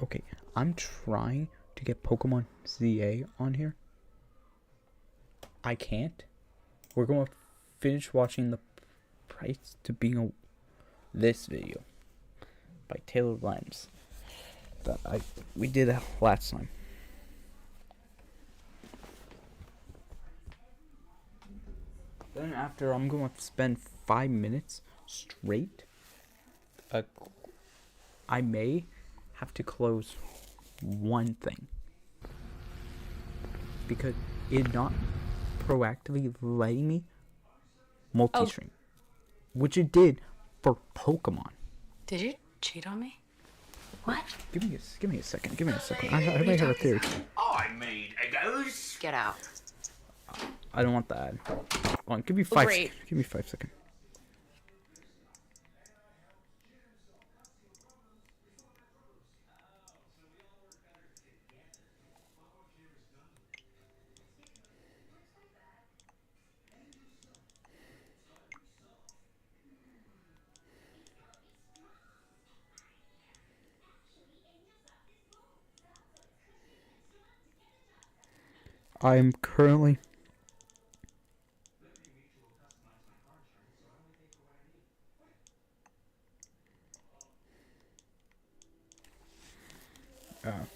Okay, I'm trying to get Pokemon ZA on here. I can't. We're going to finish watching the price to being a this video by Taylor Lens that we did last time. Then after, I'm going to spend 5 minutes straight. I may have to close one thing because it's not proactively letting me multi-stream, which it did for Pokemon. Did you cheat on me? What? Give me a second. I might have a theory. I made a goose. Get out. I don't want that. Hold on, give me 5 Great. Give me 5 seconds. I am currently for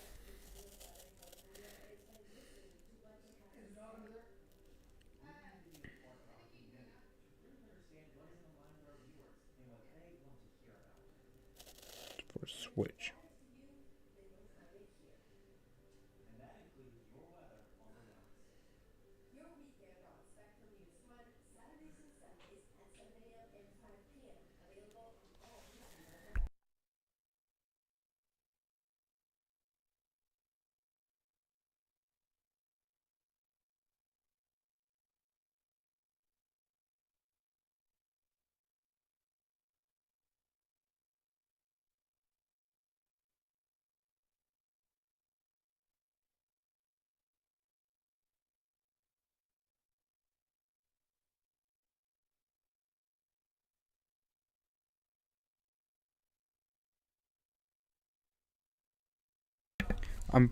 Switch. I'm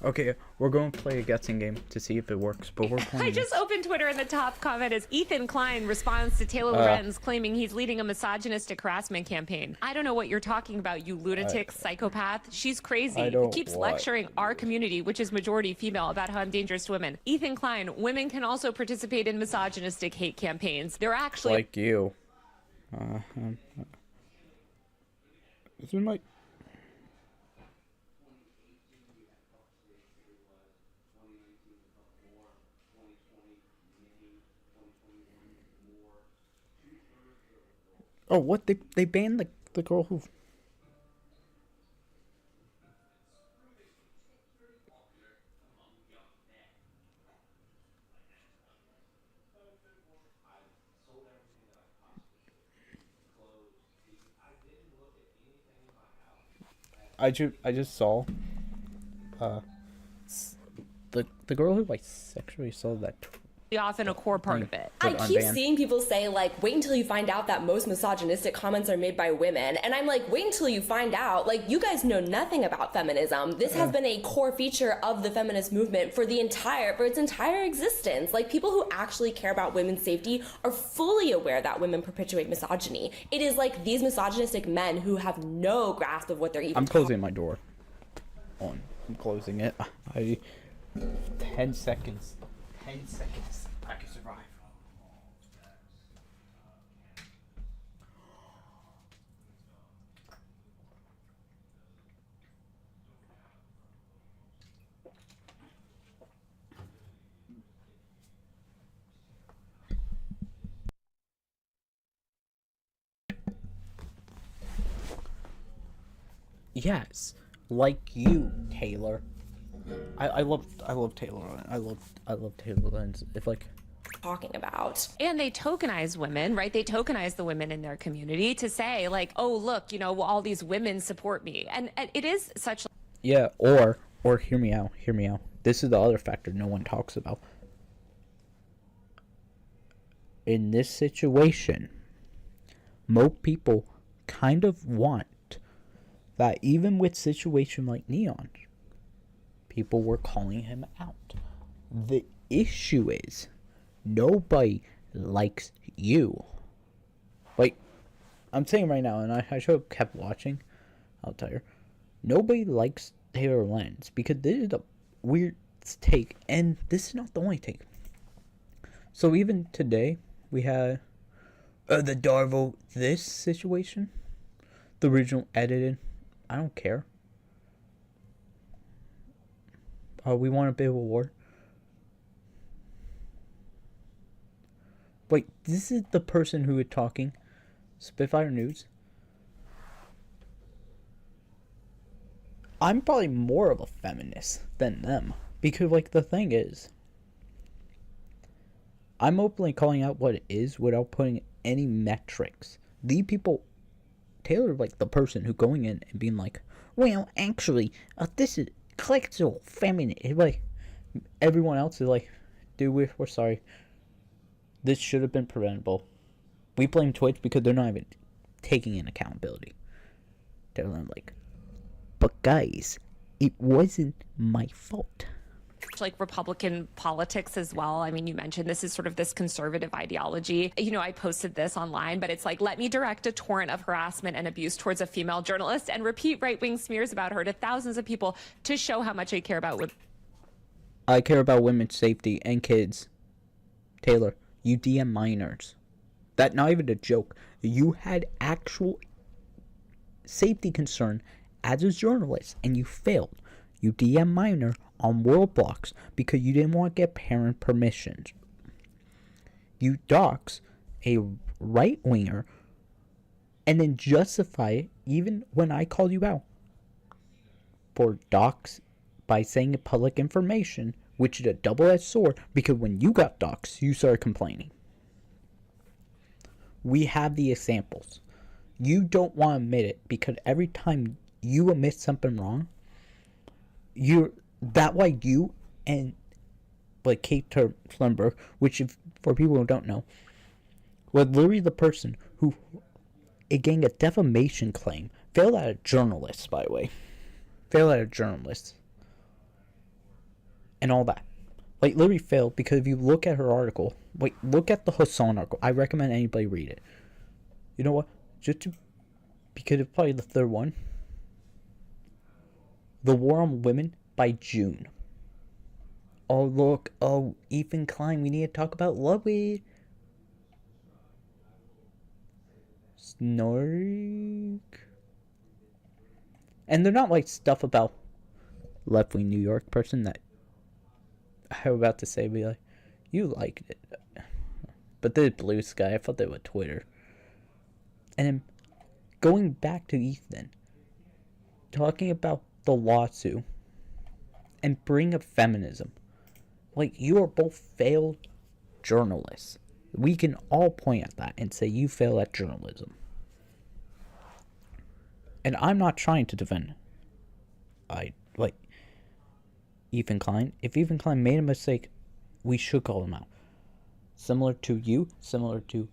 Okay, we're going to play a guessing game to see if it works, but we're playing. I just opened Twitter and the top comment is Ethan Klein responds to Taylor Lorenz claiming he's leading a misogynistic harassment campaign. I don't know what you're talking about, you lunatic psychopath. She's crazy. I don't Keeps what? lecturing our community, which is majority female, about how I'm dangerous to women. Ethan Klein, women can also participate in misogynistic hate campaigns. They're actually Like you. Is it my... Oh, what? They banned the girl who... I just saw the girl who like sexually saw that often a core part of it. I But keep unbanned. seeing people say, like, wait until you find out that most misogynistic comments are made by women. And I'm like, wait until you find out. Like, you guys know nothing about feminism. This has been a core feature of the feminist movement for its entire existence. Like, people who actually care about women's safety are fully aware that women perpetuate misogyny. It is like these misogynistic men who have no grasp of what they're even I'm closing my door. I'm closing it. 10 seconds. 10 seconds. I can survive. Yes, like you, Taylor. I love Taylor. I love Taylor Lens. If like talking about. And they tokenize women, right? They tokenize the women in their community to say, like, oh, look, all these women support me. And it is such. Yeah, or hear me out. This is the other factor no one talks about. In this situation, most people kind of want that even with situation like Neon, people were calling him out. The issue is nobody likes you. Like, I'm saying right now, and I should have kept watching, I'll tell you. Nobody likes Taylor Lenz because this is a weird take, and this is not the only take. So even today, we had the Darvo this situation, the original edited. I don't care. We want a bit of a war. Wait, this is the person who is talking. Spitfire News. I'm probably more of a feminist than them. Because, like, the thing is, I'm openly calling out what it is without putting any metrics. The people, Taylor, like, the person who going in and being like, well, actually, this is collectible feminist. Like, everyone else is like, dude, we're sorry. This should have been preventable. We blame Twitch because they're not even taking in accountability. Taylor, like, but guys, it wasn't my fault. Like Republican politics as well. I mean, you mentioned this is sort of this conservative ideology. I posted this online, but it's like, let me direct a torrent of harassment and abuse towards a female journalist and repeat right-wing smears about her to thousands of people to show how much I care about women. I care about women's safety and kids. Taylor, you DM minors. That's not even a joke. You had actual safety concern as a journalist, and you failed. You DM minor on World Blocks because you didn't want to get parent permissions. You dox a right-winger and then justify it even when I called you out for dox by saying public information, which is a double-edged sword because when you got doxed, you started complaining. We have the examples. You don't want to admit it because every time you admit something wrong, that way you and like Kate Thunberg, which for people who don't know, was literally the person who again a defamation claim, failed at a journalist, by the way, and all that. Like, literally failed because if you look at her article, like, look at the Hassan article. I recommend anybody read it. You know what? Because it's probably the third one. The War on Women by June. Oh, look. Oh, Ethan Klein. We need to talk about Ludwig. Snork. And they're not like stuff about left-wing New York person that I'm about to say, be like, you liked it. But the Blue Sky, I thought they were Twitter. And then going back to Ethan, talking about the lawsuit and bring up feminism. Like, you are both failed journalists. We can all point at that and say you fail at journalism. And I'm not trying to defend Ethan Klein. If Ethan Klein made a mistake, we should call him out. Similar to you, similar to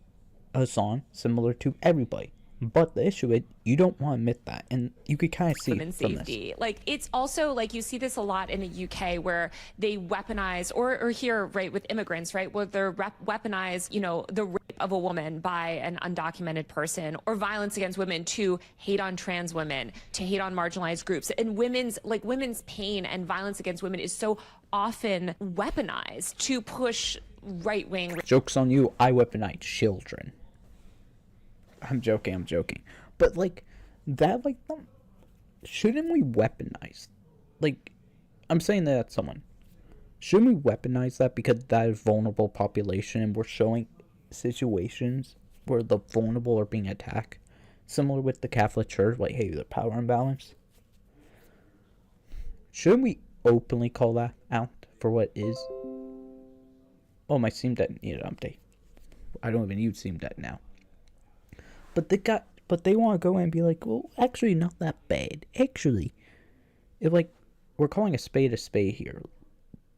Hassan, similar to everybody. But the issue is, you don't want to admit that, and you could kind of see women's safety. Like, it's also like you see this a lot in the UK where they weaponize, or here, right, with immigrants, right, where they're weaponize, the rape of a woman by an undocumented person, or violence against women to hate on trans women, to hate on marginalized groups, and women's pain and violence against women is so often weaponized to push right-wing. Joke's on you, I weaponize children. I'm joking. But, shouldn't we weaponize? I'm saying that at someone. Shouldn't we weaponize that because that is vulnerable population and we're showing situations where the vulnerable are being attacked? Similar with the Catholic Church, hey, the power imbalance. Shouldn't we openly call that out for what it is? oh, my Steam Deck needed an update. I don't even use Steam Deck now. But they want to go and be like, well, actually, not that bad. Actually, if like we're calling a spade here,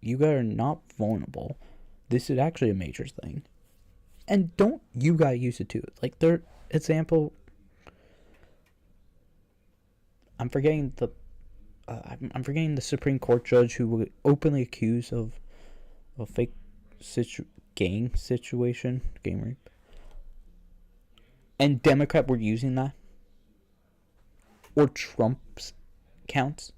you guys are not vulnerable. This is actually a major thing, and don't you guys use it too? Like their example, I'm forgetting the Supreme Court judge who was openly accused of a fake game rape. And Democrat were using that. Or Trump's counts.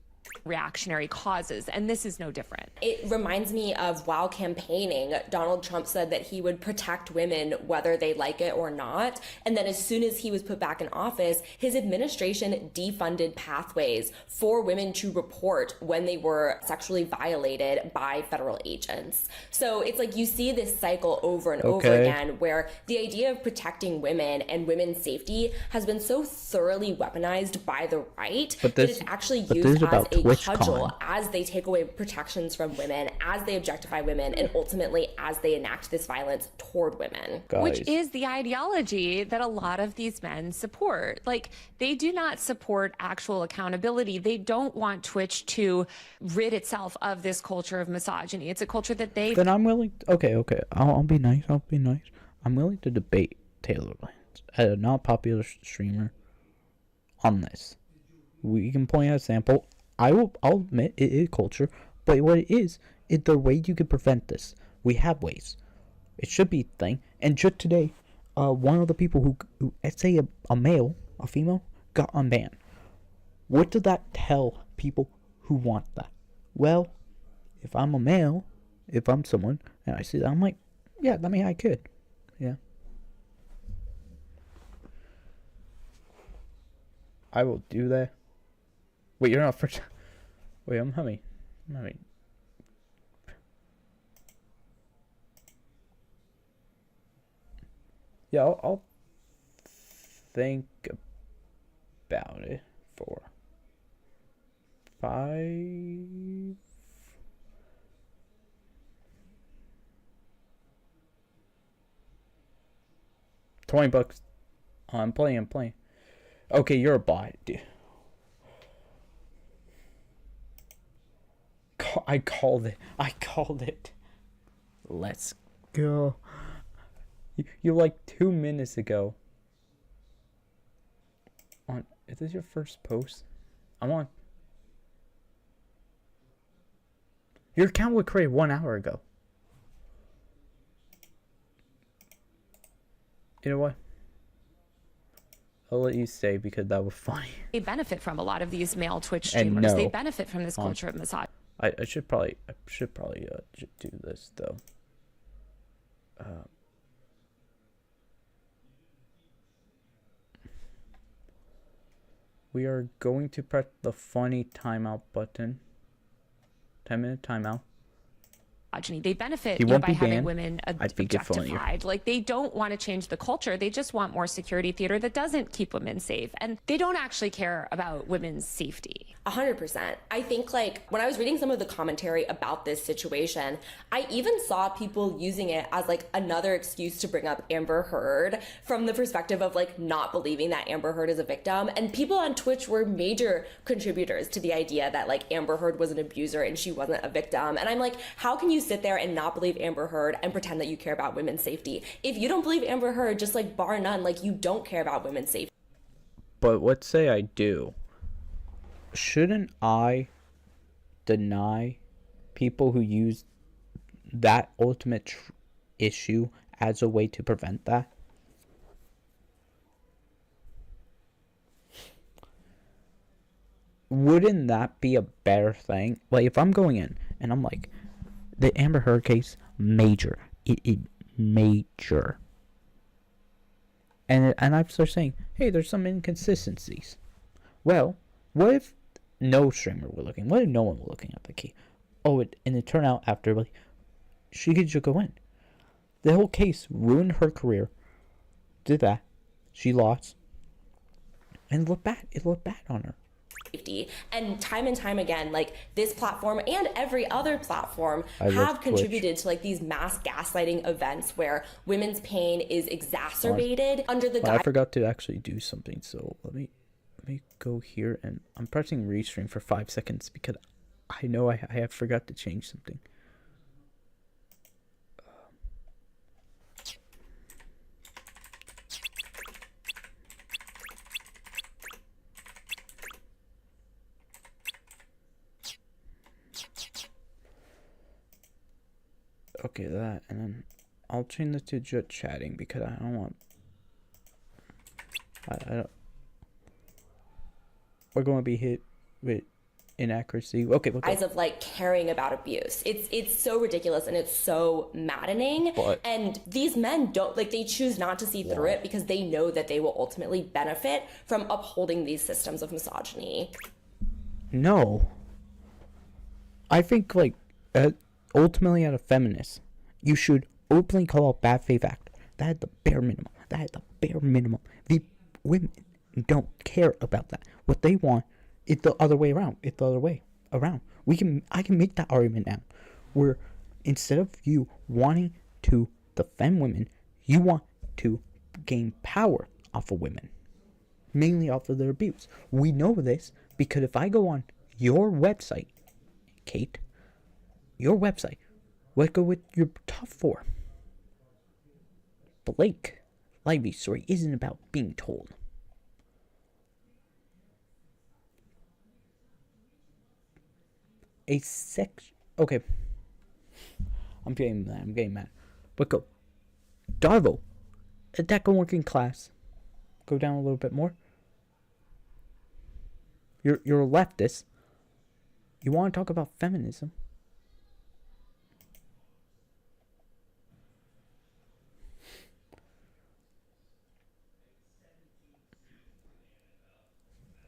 Reactionary causes, and this is no different. It reminds me of while campaigning, Donald Trump said that he would protect women whether they like it or not. And then as soon as he was put back in office, his administration defunded pathways for women to report when they were sexually violated by federal agents. So it's like you see this cycle over and over again where the idea of protecting women and women's safety has been so thoroughly weaponized by the right that it's actually used as a cudgel as they take away protections from women, as they objectify women, and ultimately as they enact this violence toward women. Guys. Which is the ideology that a lot of these men support. Like, they do not support actual accountability. They don't want Twitch to rid itself of this culture of misogyny. It's a culture that they... Then I'm willing... Okay. I'll be nice. I'm willing to debate Taylor Lanez, a not popular streamer, on this. We can point out a sample. I'll admit it is culture, but what it is the way you can prevent this. We have ways. It should be a thing. And just today, one of the people who let's say a male, a female, got unbanned. What does that tell people who want that? Well, if I'm a male, if I'm someone, and I see that, I'm like, yeah, I could. Yeah. I will do that. Wait, you're not for... Wait, I'm having... Yeah, I'll think about it for 5... $20. I'm playing. Okay, you're a bot, dude. I called it. Let's go. You like 2 minutes ago. Is this your first post? I'm on. Your account was created 1 hour ago. You know what? I'll let you say because that was funny. They benefit from a lot of these male Twitch streamers. No. They benefit from this culture of misogyny. I should probably do this though. We are going to press the funny timeout button. 10-minute timeout. They benefit He won't by be having banned. women I think it's funnier. objectified. Like, they don't want to change the culture. They just want more security theater that doesn't keep women safe. And they don't actually care about women's safety. 100%. I think, like, when I was reading some of the commentary about this situation, I even saw people using it as, like, another excuse to bring up Amber Heard from the perspective of, like, not believing that Amber Heard is a victim. And people on Twitch were major contributors to the idea that, like, Amber Heard was an abuser and she wasn't a victim. And I'm like, how can you sit there and not believe Amber Heard and pretend that you care about women's safety? If you don't believe Amber Heard, just, like, bar none, like, you don't care about women's safety. But let's say I do. Shouldn't I deny people who use that ultimate issue as a way to prevent that? Wouldn't that be a better thing? Like, if I'm going in and I'm like, the Amber Heard case, major. It major. And I start saying, hey, there's some inconsistencies. Well, what if no streamer were looking? What if no one were looking at the key? Oh, and it turned out after, like, she could just go in. The whole case ruined her career. Did that. She lost. And it looked bad on her. safety. And time again, like this platform and every other platform I love have Twitch. contributed to like these mass gaslighting events where women's pain is exacerbated under the I forgot to actually do something, so let me go here, and I'm pressing restream for 5 seconds because I know I have forgot to change something. Okay, that, and then I'll change this to just chatting because I don't want. I don't. We're going to be hit with inaccuracy. Okay, we'll go. of like caring about abuse. It's so ridiculous and it's so maddening. But- and these men don't like they choose not to see through it because they know that they will ultimately benefit from upholding these systems of misogyny. No. I think, like, ultimately, as a feminist, you should openly call out bad faith actors. That is the bare minimum. The women don't care about that. What they want is the other way around. It's the other way around. I can make that argument now, where instead of you wanting to defend women, you want to gain power off of women, mainly off of their abuse. We know this because if I go on your website, Kate, your website, what go with your top 4? Blake Lively's story isn't about being told. Okay. I'm getting mad. But go. Darvo. Attack on working class. Go down a little bit more. You're a leftist. You want to talk about feminism.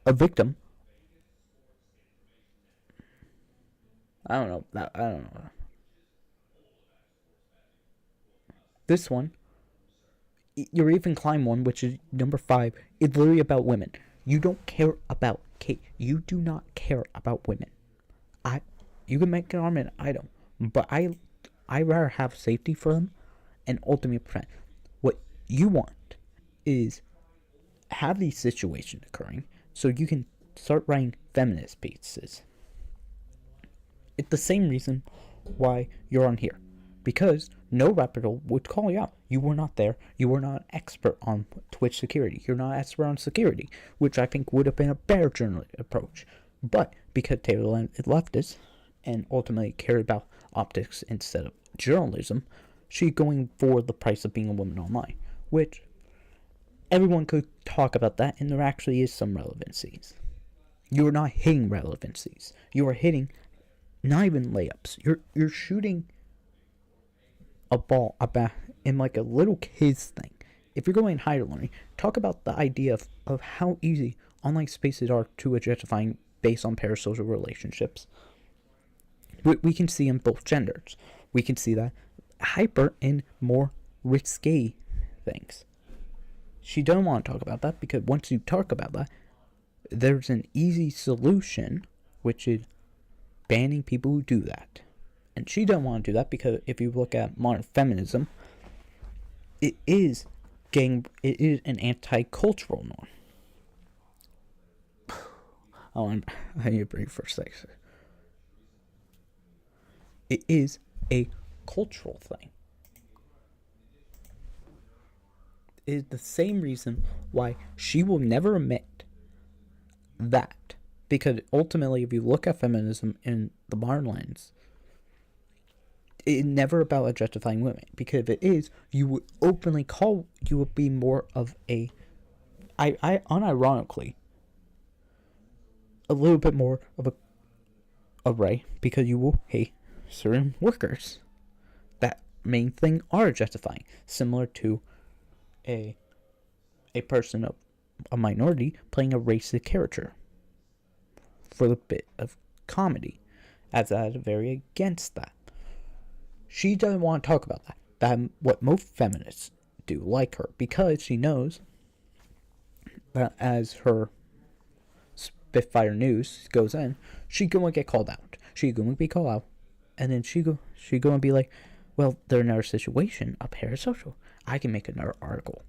A victim. I don't know. This one, your even climb one, which is number 5, is literally about women. You don't care about Kate. You do not care about women. You can make an argument, I don't, but I rather have safety for them and ultimately prevent. What you want is have these situations occurring so you can start writing feminist pieces. It's the same reason why you're on here. Because no reputable would call you out. You were not there. You were not an expert on Twitch security. You're not an expert on security, which I think would have been a better journalistic approach. But because Taylor is leftist and ultimately cared about optics instead of journalism, she's going for the price of being a woman online, which everyone could talk about that, and there actually is some relevancies. You are not hitting relevancies. You are hitting not even layups. You're shooting a ball about in like a little kid's thing. If you're going higher learning, talk about the idea of how easy online spaces are to objectifying based on parasocial relationships. We can see in both genders. We can see that hyper in more risque things. She doesn't want to talk about that because once you talk about that, there's an easy solution, which is banning people who do that. And she doesn't want to do that because if you look at modern feminism, it is an anti-cultural norm. I need to breathe for a second. It is a cultural thing. It is the same reason why she will never admit that. Because ultimately, if you look at feminism in the modern lens, it's never about objectifying women. Because if it is, you would openly you would be more of a, unironically, a little bit more of a right, because you will hate certain workers. That main thing are objectifying. Similar to a person of a minority playing a racist character for the bit of comedy, as I is very against that. She doesn't want to talk about that. That's what most feminists do, like her, because she knows that as her Spitfire News goes in, she gonna get called out. She gonna be called out, and then she gonna be like, well, they're in another situation, a parasocial. I can make another article.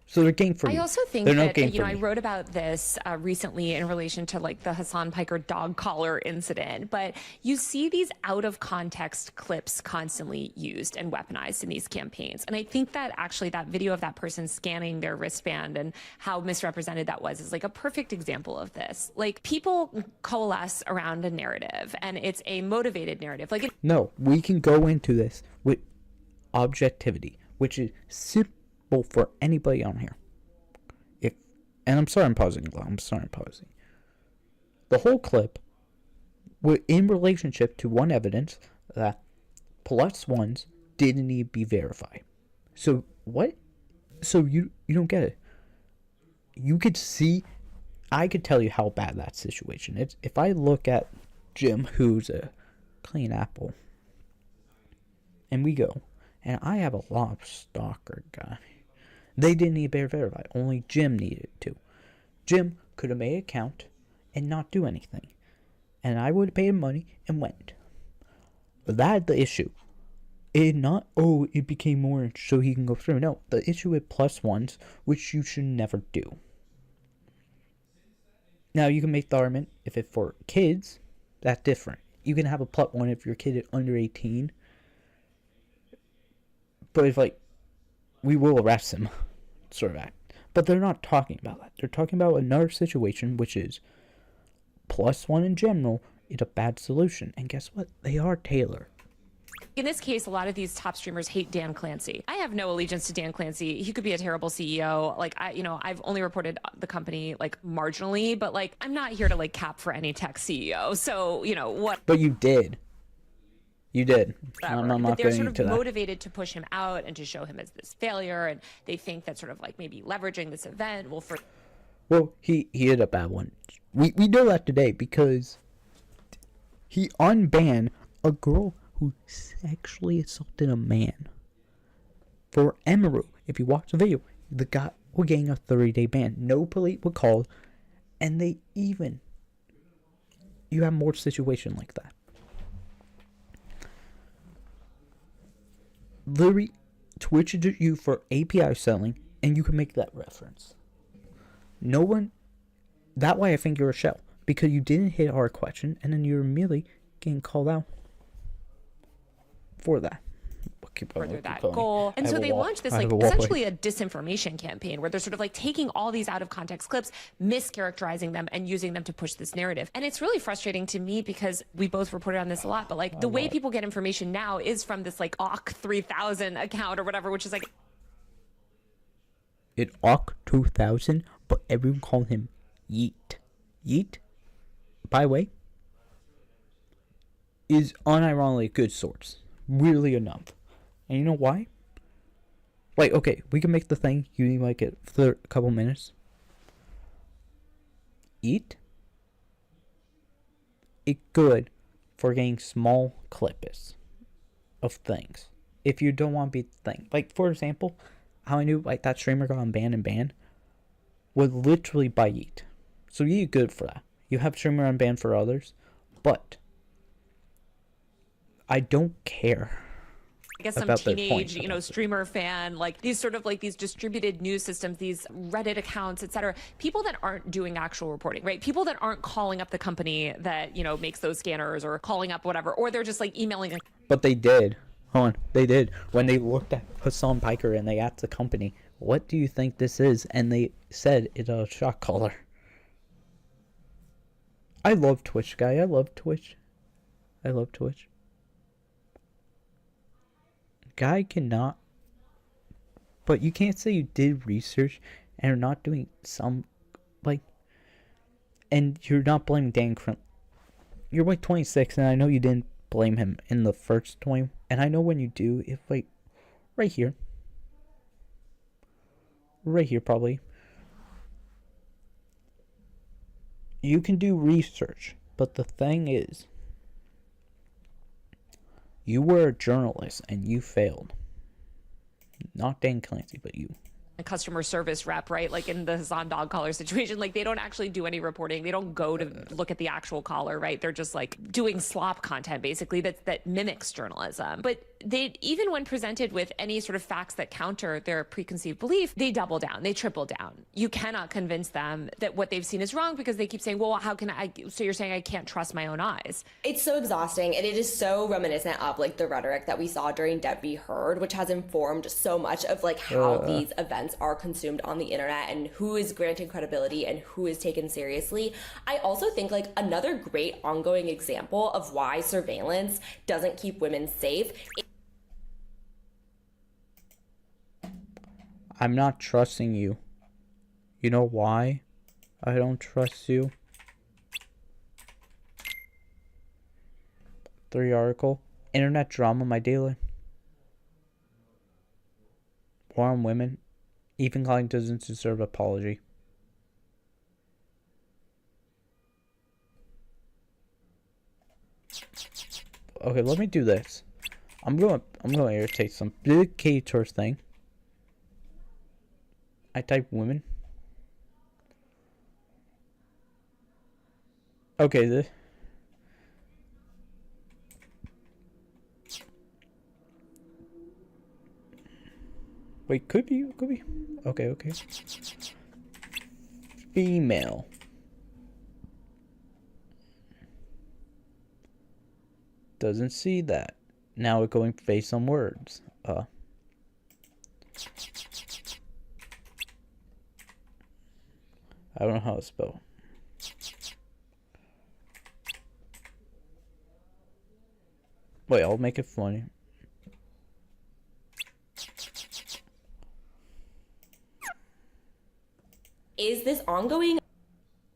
So they're game for me. I also think they're that, game you know, for I me. wrote about this recently in relation to like the Hassan Piker dog collar incident, but you see these out of context clips constantly used and weaponized in these campaigns. And I think that actually that video of that person scanning their wristband and how misrepresented that was is like a perfect example of this. Like, people coalesce around a narrative, and it's a motivated narrative. Like, No, we can go into this with objectivity, which is simple for anybody on here. And I'm sorry I'm pausing. The whole clip were in relationship to one evidence that plus ones didn't need to be verified. So what? So you don't get it. You could see, I could tell you how bad that situation is. If I look at Jim, who's a clean apple, and we go, and I have a lobstalker guy. They didn't need to verify. Only Jim needed to. Jim could have made an account and not do anything. And I would have paid him money and went. But that's the issue. It became orange so he can go through. No, the issue with plus ones, which you should never do. Now, you can make the argument, if it's for kids, that's different. You can have a plus one if your kid is under 18. But if, like, we will arrest him, sort of act. But they're not talking about that. They're talking about another situation, which is plus one in general is a bad solution. And guess what? They are tailored. in this case, a lot of these top streamers hate Dan Clancy. I have no allegiance to Dan Clancy. He could be a terrible CEO. Like, I've only reported the company like marginally, but like, I'm not here to like cap for any tech CEO. So, what? But you did. You did. Whatever. I'm But not they're going sort into of that. motivated to push him out and to show him as this failure, and they think that sort of like maybe leveraging this event will. Well, he had a bad one. We know that today because he unbanned a girl who sexually assaulted a man. For Emerald, if you watch the video, the guy was getting a 30-day ban. No police were called, and you have more situation like that. Literally, Twitch is you for API selling, and you can make that reference. No one. That way, I think you're a shell because you didn't hit our question, and then you're immediately getting called out for that. Further that goal. And so they launched this like essentially a disinformation campaign where they're sort of like taking all these out of context clips, mischaracterizing them and using them to push this narrative. And it's really frustrating to me because we both reported on this a lot, but like the way people get information now is from this like AWK 3000 account or whatever, which is like it AWK 2000, but everyone called him Yeet. Yeet, by the way, is unironically a good source. Weirdly enough. And you know why? Like, okay, we can make the thing. You need like it for a couple minutes. Eat. It's good for getting small clips of things. If you don't want to be the thing. Like, for example, how I knew like that streamer got unbanned was literally by Eat. So you good for that. You have streamer unbanned for others. But I don't care. I guess some teenage, streamer fan, like these sort of like these distributed news systems, these Reddit accounts, etc. People that aren't doing actual reporting, right? People that aren't calling up the company that, makes those scanners or calling up whatever, or they're just like emailing. But they did. Hold on. They did. When they looked at Hassan Piker and they asked the company, what do you think this is? And they said it's a shot caller. I love Twitch, guy. I love Twitch. Guy cannot, but you can't say you did research and are not doing some, like, and you're not blaming Dan Crump. You're like 26, and I know you didn't blame him in the first 20, and I know when you do, if like, right here probably, you can do research, but the thing is, you were a journalist and you failed. Not Dan Clancy, but you. a customer service rep, right? Like in the Hassan dog collar situation, like they don't actually do any reporting. They don't go to look at the actual collar, right? They're just like doing slop content basically that mimics journalism. But they, even when presented with any sort of facts that counter their preconceived belief, they double down, they triple down. You cannot convince them that what they've seen is wrong because they keep saying, well, how can I, so you're saying I can't trust my own eyes. It's so exhausting, and it is so reminiscent of like the rhetoric that we saw during Deb v. Heard, which has informed so much of like how these events are consumed on the internet and who is granted credibility and who is taken seriously. I also think like another great ongoing example of why surveillance doesn't keep women safe. I'm not trusting you. You know why I don't trust you? 3 article. Internet drama, my daily. War on women. Even calling doesn't deserve apology. Okay, let me do this. I'm gonna irritate some big cater thing. I type women. Okay, wait, could be. Okay. Female. Doesn't see that. Now we're going face on words. I don't know how to spell. Wait, I'll make it funny. Is this ongoing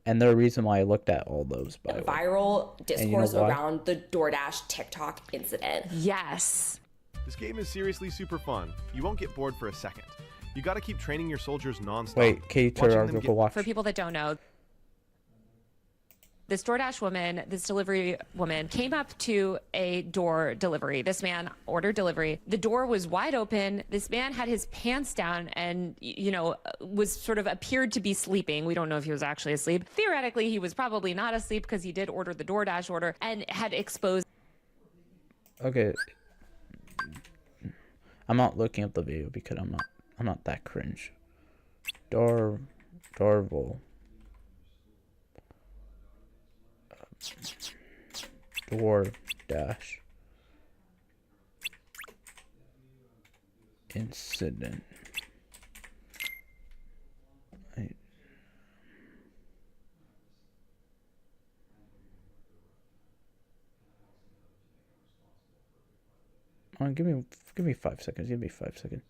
And the reason why I looked at all those, by the way. viral discourse you know why? around the DoorDash TikTok incident? Yes. This game is seriously super fun. You won't get bored for a second. You gotta keep training your soldiers non-stop. Wait, Katie, watching them go watch. For people that don't know, this DoorDash woman, this delivery woman, came up to a door delivery. This man ordered delivery. The door was wide open. This man had his pants down and, you know, was sort of appeared to be sleeping. We don't know if he was actually asleep. Theoretically, he was probably not asleep because he did order the DoorDash order and had exposed. Okay. I'm not looking up the video because I'm not that cringe. Dorval. DoorDash incident. Give me 5 seconds. Give me 5 seconds.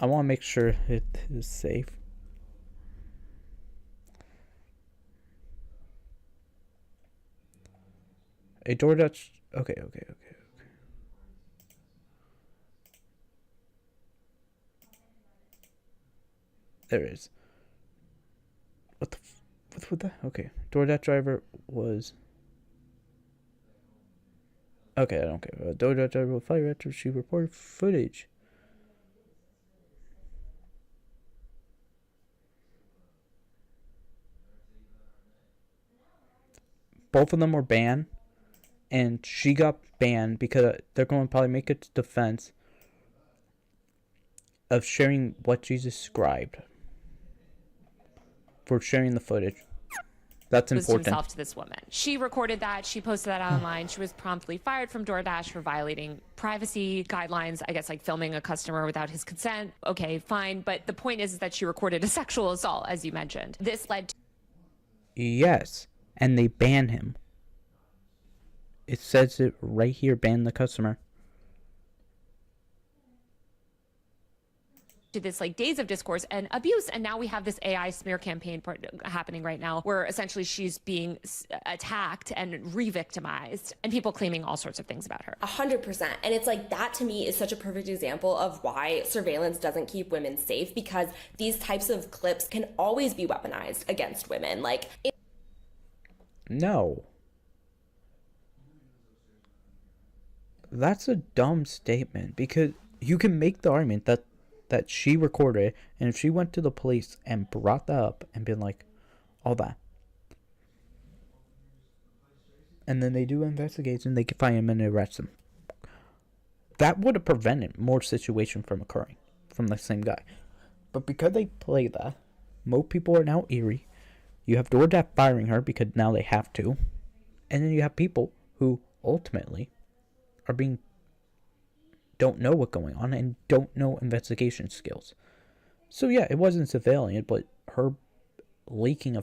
I want to make sure it is safe. A DoorDash. Okay. There it is. What the? Okay. DoorDash driver was. Okay, I don't care. A DoorDash driver will fire after she reported footage. Both of them were banned. And she got banned because they're going to probably make a defense of sharing what she described for sharing the footage. That's important. Himself to this woman. She recorded that. She posted that online. She was promptly fired from DoorDash for violating privacy guidelines. I guess like filming a customer without his consent. Okay, fine. But the point is that she recorded a sexual assault, as you mentioned. This led to. Yes, and they banned him. It says it right here, ban the customer. To this like days of discourse and abuse, and now we have this AI smear campaign happening right now where essentially she's being attacked and re-victimized and people claiming all sorts of things about her. 100%. And it's like that to me is such a perfect example of why surveillance doesn't keep women safe, because these types of clips can always be weaponized against women. Like no. That's a dumb statement because you can make the argument that that she recorded it, and if she went to the police and brought that up and been like, all that, and then they do an investigation, they can find him and arrest him. That would have prevented more situations from occurring from the same guy. But because they play that, most people are now eerie. You have DoorDash firing her because now they have to. And then you have people who ultimately don't know what's going on and don't know investigation skills. So yeah, it wasn't civilian, but her leaking a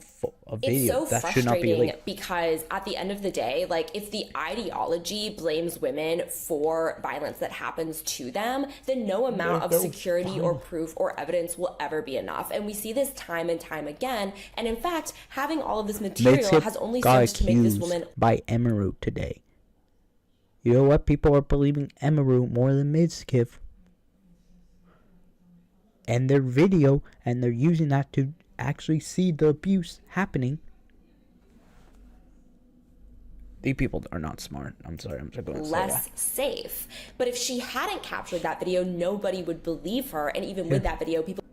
video it's so that should not be frustrating leaked. because at the end of the day, like, if the ideology blames women for violence that happens to them, then no amount of security or proof or evidence will ever be enough. And we see this time and time again. And in fact, having all of this material has only served to make this woman by Emerald today. You know what? People are believing Emerald more than Mizkiff. And their video, and they're using that to actually see the abuse happening. These people are not smart. I'm sorry, I'm just going to say less that. safe. But if she hadn't captured that video, nobody would believe her. And even with that video, people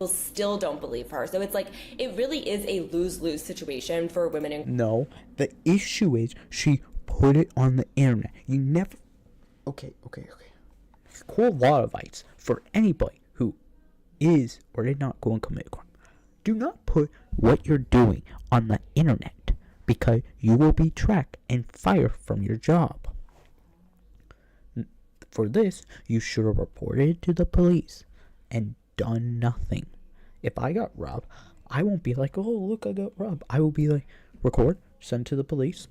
still don't believe her. So it's like, it really is a lose-lose situation for women in... No, the issue is she put it on the internet. You never... Okay. Cool law advice for anybody who is or is not going to commit a crime. Do not put what you're doing on the internet, because you will be tracked and fired from your job. For this, you should have reported to the police and done nothing. If I got robbed, I won't be like, oh, look, I got robbed. I will be like, record, send to the police.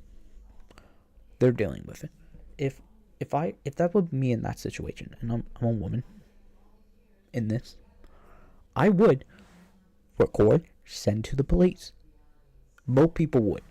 They're dealing with it. If that was me in that situation, and I'm a woman in this, I would record, send to the police. Most people would.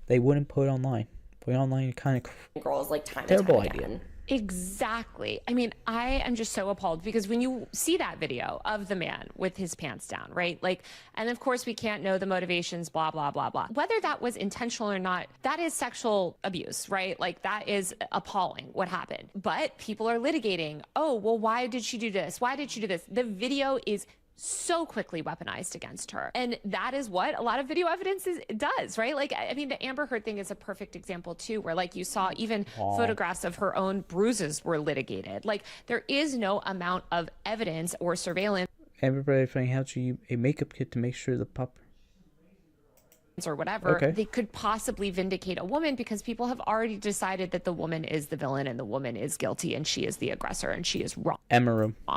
They wouldn't put it online. Put it online kind of girls like time terrible and time idea. again. Exactly. I mean, I am just so appalled because when you see that video of the man with his pants down, right? Like, and of course we can't know the motivations, blah, blah, blah, blah. Whether that was intentional or not, that is sexual abuse, right? Like, that is appalling what happened. But people are litigating, oh, well, why did she do this? Why did she do this? The video is so quickly weaponized against her. And that is what a lot of video evidence does, right? Like, I mean, the Amber Heard thing is a perfect example too, where like you saw even photographs of her own bruises were litigated. Like, there is no amount of evidence or surveillance. Everybody finding how to use a makeup kit to make sure the pup or whatever, they could possibly vindicate a woman because people have already decided that the woman is the villain and the woman is guilty and she is the aggressor and she is wrong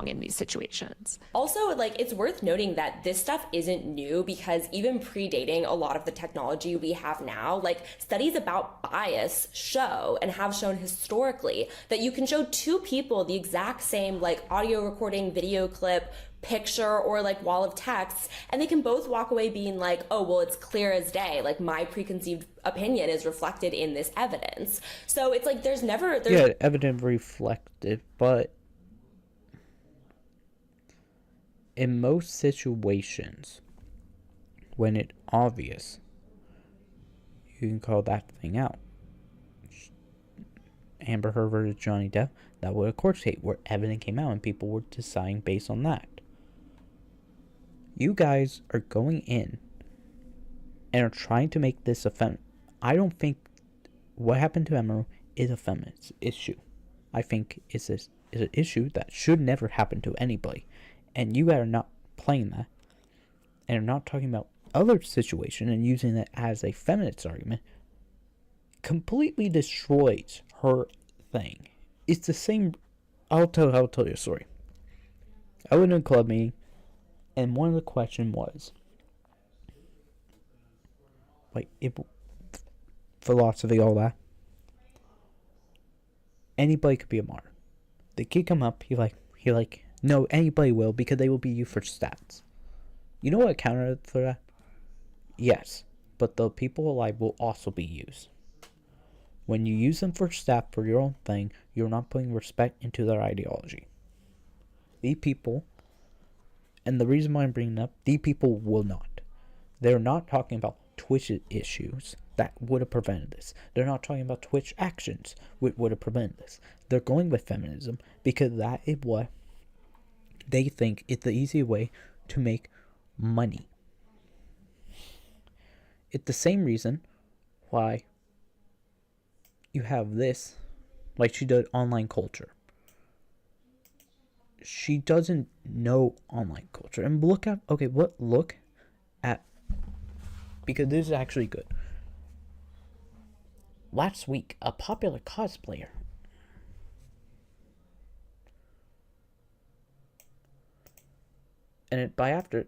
in these situations. Also, like, it's worth noting that this stuff isn't new because even predating a lot of the technology we have now, like, studies about bias show and have shown historically that you can show two people the exact same, like, audio recording, video clip, picture, or like wall of texts, and they can both walk away being like, oh, well, it's clear as day, like, my preconceived opinion is reflected in this evidence. So it's like there's evidence reflected, but in most situations when it's obvious, you can call that thing out. Amber Heard versus Johnny Depp, that was a court case where evidence came out and people were deciding based on that. You guys are going in and are trying to make this a I don't think what happened to Emerald is a feminist issue. I think it's an issue that should never happen to anybody. And you guys are not playing that and are not talking about other situation and using it as a feminist argument. Completely destroys her thing. It's the same. I'll tell you a story. I went to a club meeting, and one of the questions was, like, philosophy, all that. Anybody could be a martyr. The kid come up, he like, no, anybody will, because they will be used for stats. You know what counter for that? Yes, but the people alive will also be used. When you use them for stat for your own thing, you're not putting respect into their ideology. These people, and the reason why I'm bringing it up, these people will not. They're not talking about Twitch issues that would have prevented this. They're not talking about Twitch actions which would have prevented this. They're going with feminism because that is what They think it's the easy way to make money. It's the same reason why you have this, like she did online culture. She doesn't know online culture. And look at, because this is actually good. Last week, a popular cosplayer and by after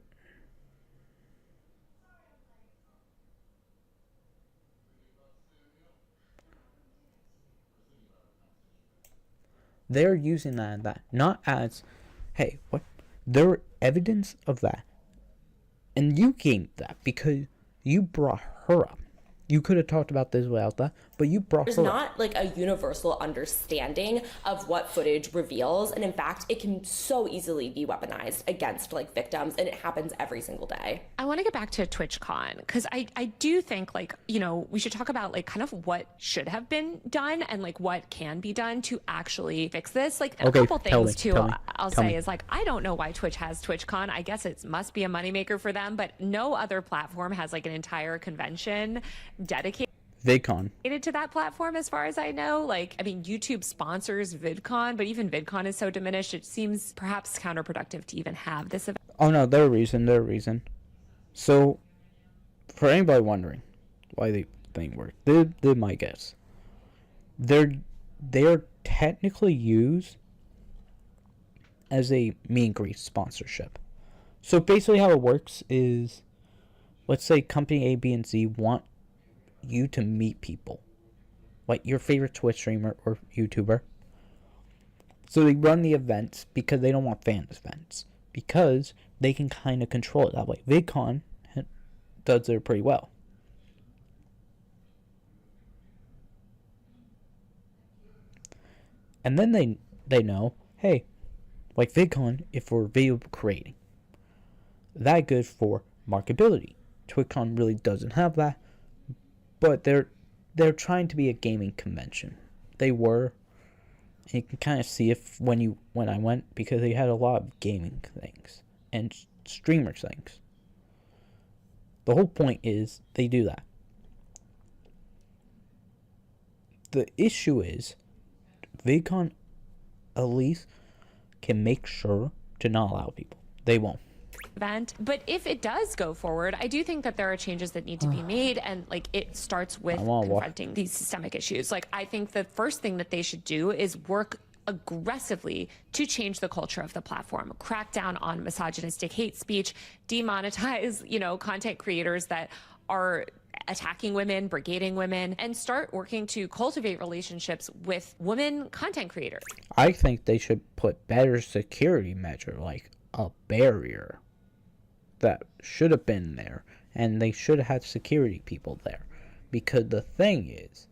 they're using that not as, hey, what? There are evidence of that. And you gained that because you brought her up. You could have talked about this without that, but you brought There's her not up. like a universal understanding of what footage reveals, and in fact, it can so easily be weaponized against like victims, and it happens every single day. I want to get back to TwitchCon because I do think like, you know, we should talk about like kind of what should have been done and like what can be done to actually fix this. Like a couple things I'll say is like, I don't know why Twitch has TwitchCon. I guess it must be a moneymaker for them, but no other platform has like an entire convention dedicated VidCon. to that platform as far as I know. Like, I mean, YouTube sponsors VidCon, but even VidCon is so diminished, it seems perhaps counterproductive to even have this event. Oh no, their reason. So, for anybody wondering why the thing worked, they're my guess. They're technically used as a meet and greet sponsorship. So basically how it works is, let's say company A, B, and C want you to meet people, like your favorite Twitch streamer or YouTuber. So they run the events because they don't want fan events, because they can kind of control it that way. VidCon does it pretty well. And then they know, hey, like VidCon, if we're video creating, that good for marketability. TwitchCon really doesn't have that. But they're trying to be a gaming convention. They were. And you can kind of see it when I went, because they had a lot of gaming things and streamer things. The whole point is they do that. The issue is VidCon at least can make sure to not allow people. They won't. Event. But if it does go forward, I do think that there are changes that need to be made, and like it starts with confronting these systemic issues. Like I think the first thing that they should do is work aggressively to change the culture of the platform, crack down on misogynistic hate speech, demonetize, you know, content creators that are attacking women, brigading women, and start working to cultivate relationships with women content creators. I think they should put better security measure, like a barrier that should have been there, and they should have had security people there, because the thing is,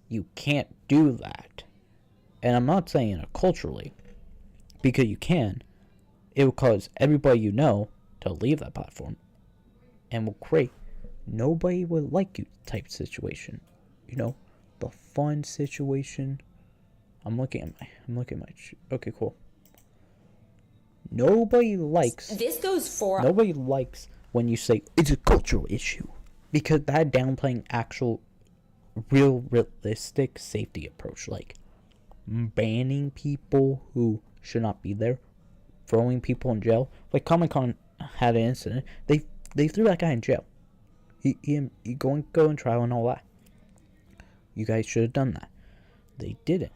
you can't do that. And I'm not saying it culturally, because you can. It will cause everybody you know to leave that platform, and will create nobody would like you type situation. You know, the fun situation. I'm looking at my okay, cool. Nobody likes when you say it's a cultural issue, because that downplaying actual realistic safety approach, like banning people who should not be there, throwing people in jail. Like Comic-Con had an incident. They threw that guy in jail. He going to go in trial and all that. You guys should have done that. They didn't.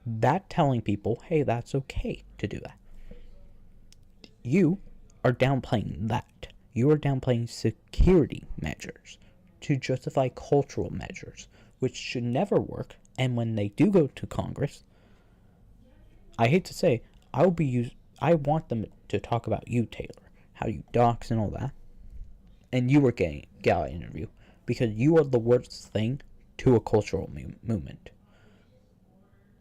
That telling people, hey, that's okay to do that. You are downplaying that. You are downplaying security measures to justify cultural measures, which should never work. And when they do go to Congress, I hate to say, I want them to talk about you, Taylor, how you dox and all that. And you were getting an interview, because you are the worst thing to a cultural movement.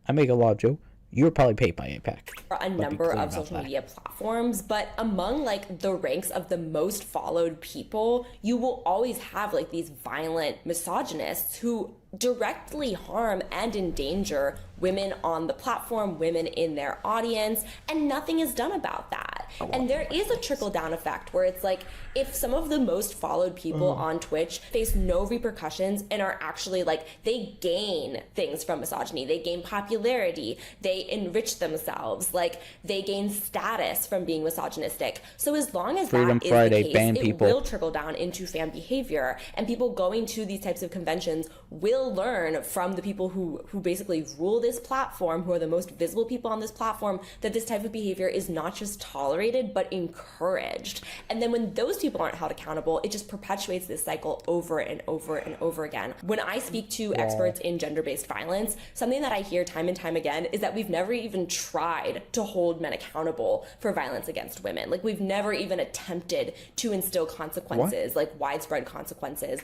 I make a lot of jokes. You were probably paid by APAC. A number of social media platforms, but among like the ranks of the most followed people, you will always have like these violent misogynists who directly harm and endanger women on the platform, women in their audience, and nothing is done about that. And there is a trickle-down effect where it's like, if some of the most followed people on Twitch face no repercussions and are actually like, they gain things from misogyny, they gain popularity, they enrich themselves, like they gain status from being misogynistic. So as long as Freedom that is Friday, the ban case, it people. will trickle down into fan behavior, and people going to these types of conventions will learn from the people who basically rule this platform, who are the most visible people on this platform, that this type of behavior is not just tolerated but encouraged. And then when those people aren't held accountable, it just perpetuates this cycle over and over and over again. When I speak to experts in gender-based violence, something that I hear time and time again is that we've never even tried to hold men accountable for violence against women. Like, we've never even attempted to instill consequences, like widespread consequences.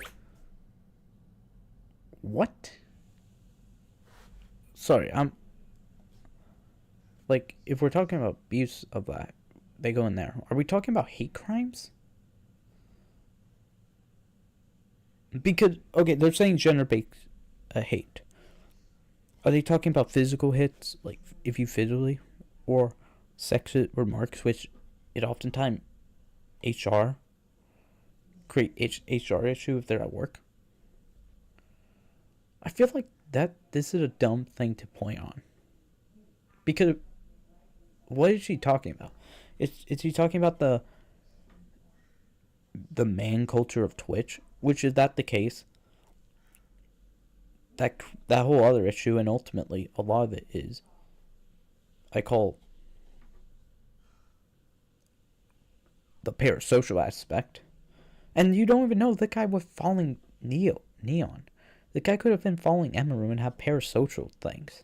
What? Sorry, I'm... Like, if we're talking about abuse of that, they go in there. Are we talking about hate crimes? Because, okay, they're saying gender-based hate. Are they talking about physical hits, like if you physically, or sexist remarks, which it oftentimes create HR issue if they're at work? I feel like this is a dumb thing to point on. Because what is she talking about? Is she talking about the man culture of Twitch? Which is that the case? That whole other issue, and ultimately a lot of it is, I call the parasocial aspect. And you don't even know the guy was following Neon. The guy could have been following Emaru and have parasocial things.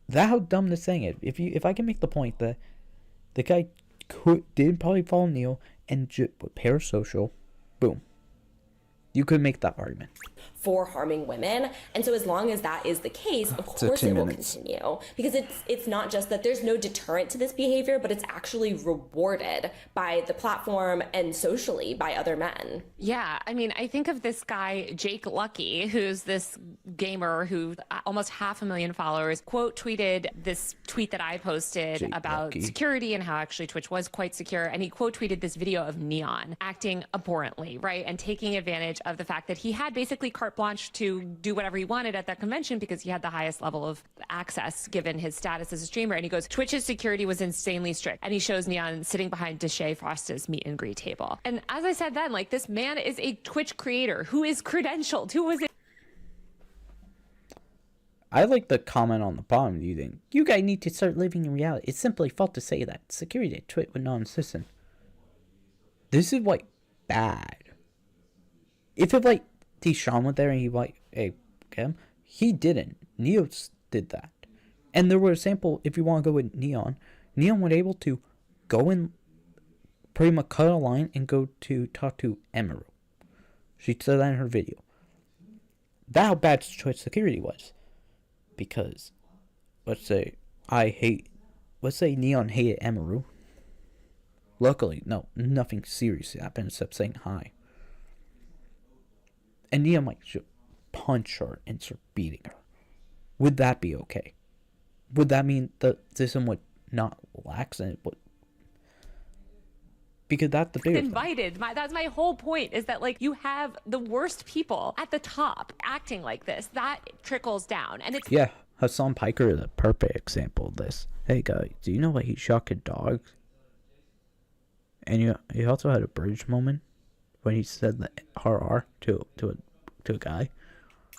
That's how dumb this thing is. If I can make the point that the guy did probably follow Neil and parasocial, boom. You could make that argument. For harming women. And so as long as that is the case, of course it will continue. Because it's not just that there's no deterrent to this behavior, but it's actually rewarded by the platform and socially by other men. Yeah, I mean, I think of this guy, Jake Lucky, who's this gamer who almost 500,000 followers, quote tweeted this tweet that I posted Jake about Lucky. security and how actually Twitch was quite secure. And he quote tweeted this video of Neon acting abhorrently, right? And taking advantage of the fact that he had basically carte blanche to do whatever he wanted at that convention because he had the highest level of access given his status as a streamer. And he goes, Twitch's security was insanely strict. And he shows Neon sitting behind Deshae Frost's meet and greet table. And as I said then, like, this man is a Twitch creator who is credentialed, who was I like the comment on the bottom. You guys need to start living in reality. It's simply false to say that security at Twitch was non-existent. This is like bad. If it like Deshaun went there and he like, hey, him, he didn't. Neo did that. And there was a sample, if you want to go with Neon was able to go and pretty much cut a line and go to talk to Emaru. She said that in her video. That's how bad Twitch security was. Because, let's say Neon hated Emaru. Luckily, no, nothing serious happened except saying hi. And Neon might punch her and start beating her. Would that be okay? Would that mean the system would not relax and it would? Because that's the bigger invited. That's my whole point, is that like you have the worst people at the top acting like this. That trickles down, and it's Hassan Piker is a perfect example of this. Hey guys, do you know that he shot a dog? And he also had a bridge moment when he said the RR to a guy.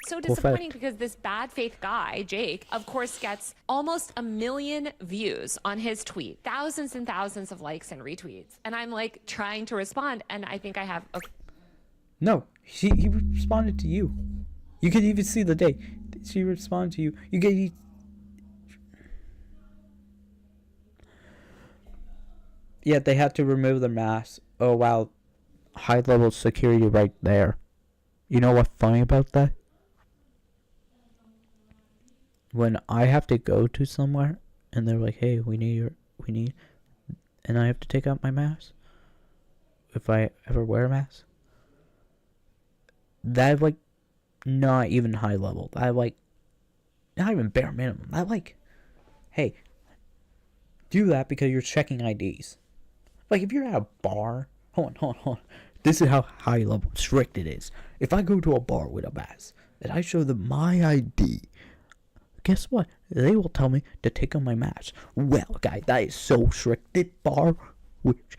so disappointing because this bad faith guy, Jake, of course, gets almost 1 million views on his tweet, thousands and thousands of likes and retweets. And I'm like trying to respond, and I think I have No, he responded to you. You could even see the day. She responded to you. Yeah, they had to remove the mask. Oh wow, high level security right there. You know what's funny about that? when I have to go to somewhere and they're like, hey, we need, and I have to take out my mask, if I ever wear a mask, that like, not even high level. That like, not even bare minimum. That like, hey, do that because you're checking IDs. Like if you're at a bar, hold on. This is how high level strict it is. If I go to a bar with a mask and I show them my ID, guess what? They will tell me to take on my mask. Well, guys, that is so strict. This bar, which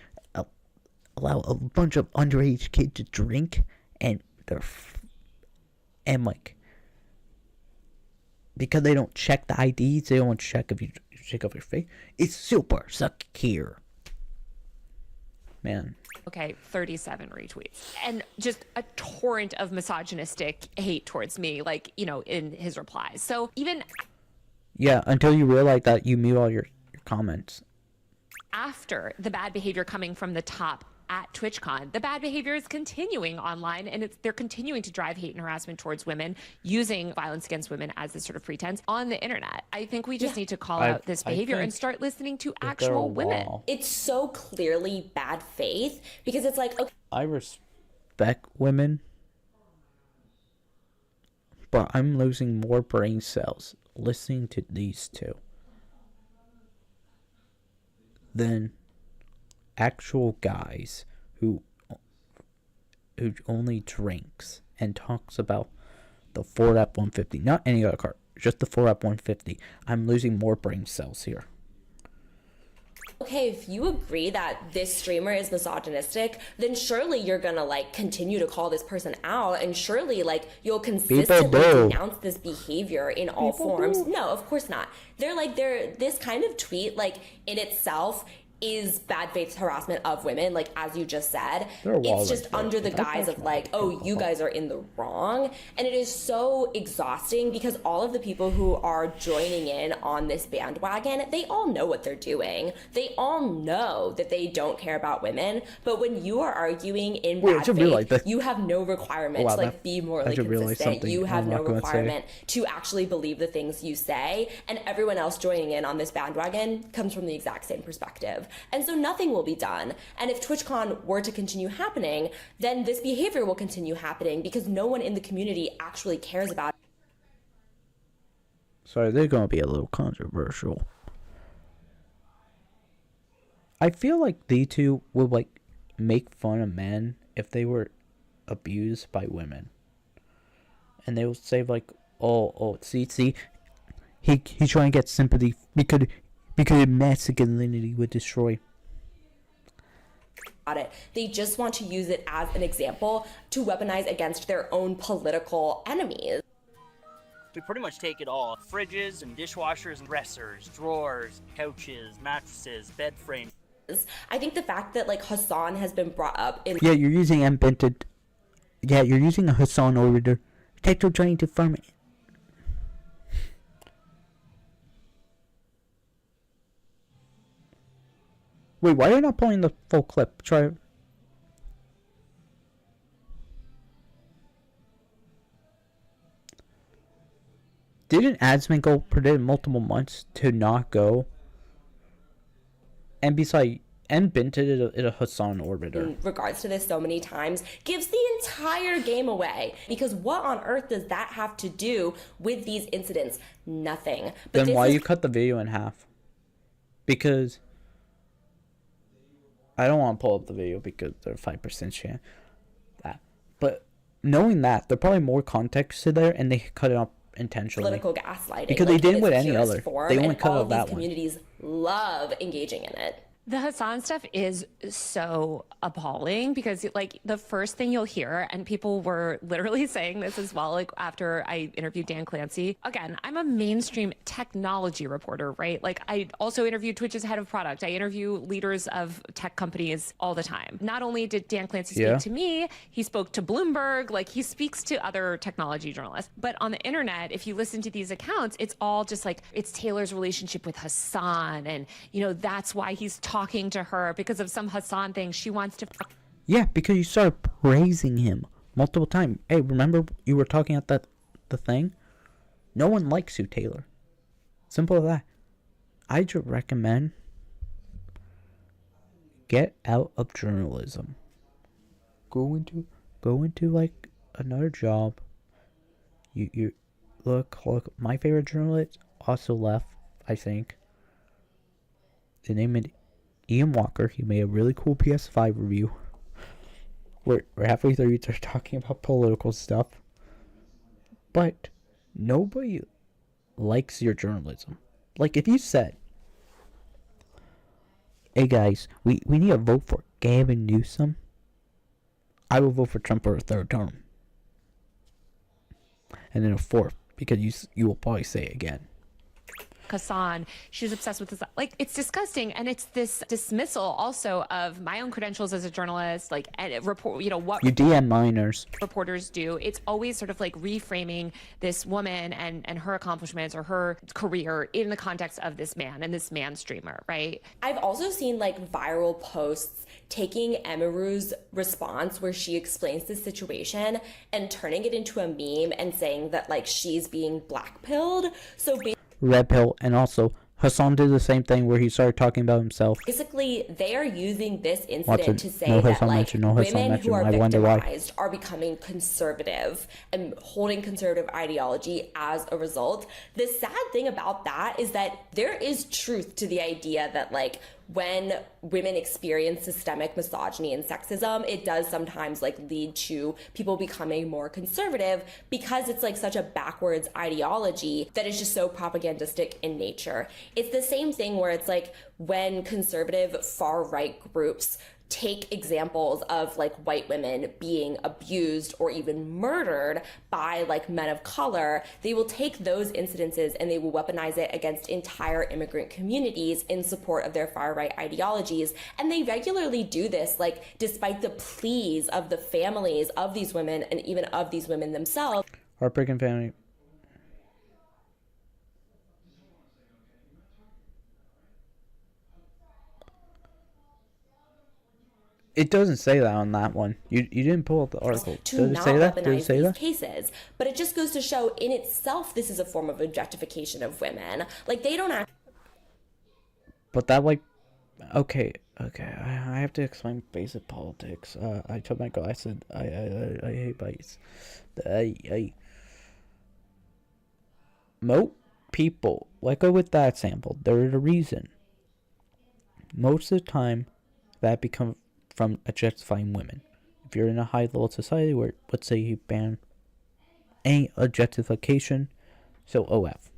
allow a bunch of underage kids to drink, and like, because they don't check the IDs, they don't check if you shake off your face. It's super secure. Man. Okay, 37 retweets. And just a torrent of misogynistic hate towards me, like, you know, in his replies. So even... Yeah, until you realize that you mute all your comments. After the bad behavior coming from the top at TwitchCon, the bad behavior is continuing online, and they're continuing to drive hate and harassment towards women, using violence against women as this sort of pretense on the internet. I think we just need to call out this behavior and start listening to actual women. It's so clearly bad faith, because it's like, okay, I respect women, but I'm losing more brain cells listening to these two than actual guys who only drinks and talks about the Ford F-150, not any other car, just the Ford F-150. I'm losing more brain cells here. okay, if you agree that this streamer is misogynistic, then surely you're gonna like continue to call this person out, and surely like you'll consistently denounce this behavior in all forms. No, of course not. They're this kind of tweet, like, in itself is bad faith harassment of women, like as you just said. It's just under the guise of like, oh, you guys are in the wrong. And it is so exhausting, because all of the people who are joining in on this bandwagon, they all know what they're doing. They all know that they don't care about women. But when you are arguing in bad faith, you have no requirement to like be morally consistent. You have no requirement to actually believe the things you say. And everyone else joining in on this bandwagon comes from the exact same perspective. And so nothing will be done. And if TwitchCon were to continue happening, then this behavior will continue happening, because no one in the community actually cares about it. Sorry, they're going to be a little controversial. I feel like they two would like make fun of men if they were abused by women. And they will say like, oh, see, he's trying to get sympathy because masculinity would destroy. They just want to use it as an example to weaponize against their own political enemies. We pretty much take it all. Fridges and dishwashers and dressers, drawers, couches, mattresses, bed frames. I think the fact that like Hassan has been brought up in... Yeah, you're using unvented... Yeah, you're using a Hassan orator. Techno trying to farm it. Wait, why are you not pulling the full clip? Try. Didn't Adsman predict multiple months to not go? And besides, and Binted it a Hassan orbiter. In regards to this so many times, gives the entire game away. Because what on earth does that have to do with these incidents? Nothing. But then why you cut the video in half? Because... I don't want to pull up the video because there's 5% chance that. But knowing that, there's probably more context to there, and they cut it up intentionally. Political gaslighting. Because they didn't with any other. They only cut out that one. Communities love engaging in it. The Hassan stuff is so appalling, because like the first thing you'll hear, and people were literally saying this as well, like after I interviewed Dan Clancy. Again, I'm a mainstream technology reporter, right? Like I also interview Twitch's head of product. I interview leaders of tech companies all the time. Not only did Dan Clancy speak to me, he spoke to Bloomberg, like he speaks to other technology journalists. But on the internet, if you listen to these accounts, it's all just like, it's Taylor's relationship with Hassan, and you know, that's why he's talking to her because of some Hassan thing. She wants to Yeah, because you started praising him multiple times. Hey, remember you were talking at the thing? No one likes you, Taylor. Simple as that. I just recommend get out of journalism. Go into like another job. You look. My favorite journalist also left, I think. The name is Ian Walker. He made a really cool PS5 review. We're halfway through. They're talking about political stuff, but nobody likes your journalism. Like if you said, "Hey guys, we need to vote for Gavin Newsom," I will vote for Trump for a third term, and then a fourth because you will probably say it again. Hassan, she's obsessed with this. Like, it's disgusting, and it's this dismissal also of my own credentials as a journalist. Like, and report, what You DM minors. reporters do. It's always sort of like reframing this woman and her accomplishments or her career in the context of this man and this man streamer, right? I've also seen like viral posts taking Emiru's response where she explains the situation and turning it into a meme and saying that like she's being blackpilled. So Red pill, and also Hassan did the same thing where he started talking about himself. basically, they are using this incident to say No that Hassan like mentioned, no Hassan women who mentioned. are I wonder why. victimized are becoming conservative and holding conservative ideology as a result. The sad thing about that is that there is truth to the idea that like when women experience systemic misogyny and sexism, it does sometimes like lead to people becoming more conservative because it's like such a backwards ideology that is just so propagandistic in nature. It's the same thing where it's like when conservative far-right groups take examples of like white women being abused or even murdered by like men of color, they will take those incidences and they will weaponize it against entire immigrant communities in support of their far-right ideologies. And they regularly do this, like despite the pleas of the families of these women and even of these women themselves. Heartbreaking family. It doesn't say that on that one. You didn't pull up the article. To Does it not say that? Does it weaponize say these that? cases, but it just goes to show in itself this is a form of objectification of women. Like they don't act. But that like, okay. I have to explain basic politics. I told my girl. I said I hate bites. Most people, like go with that sample. There is a reason. Most of the time, that becomes from objectifying women. If you're in a high level society where, let's say, you ban any objectification, so OF,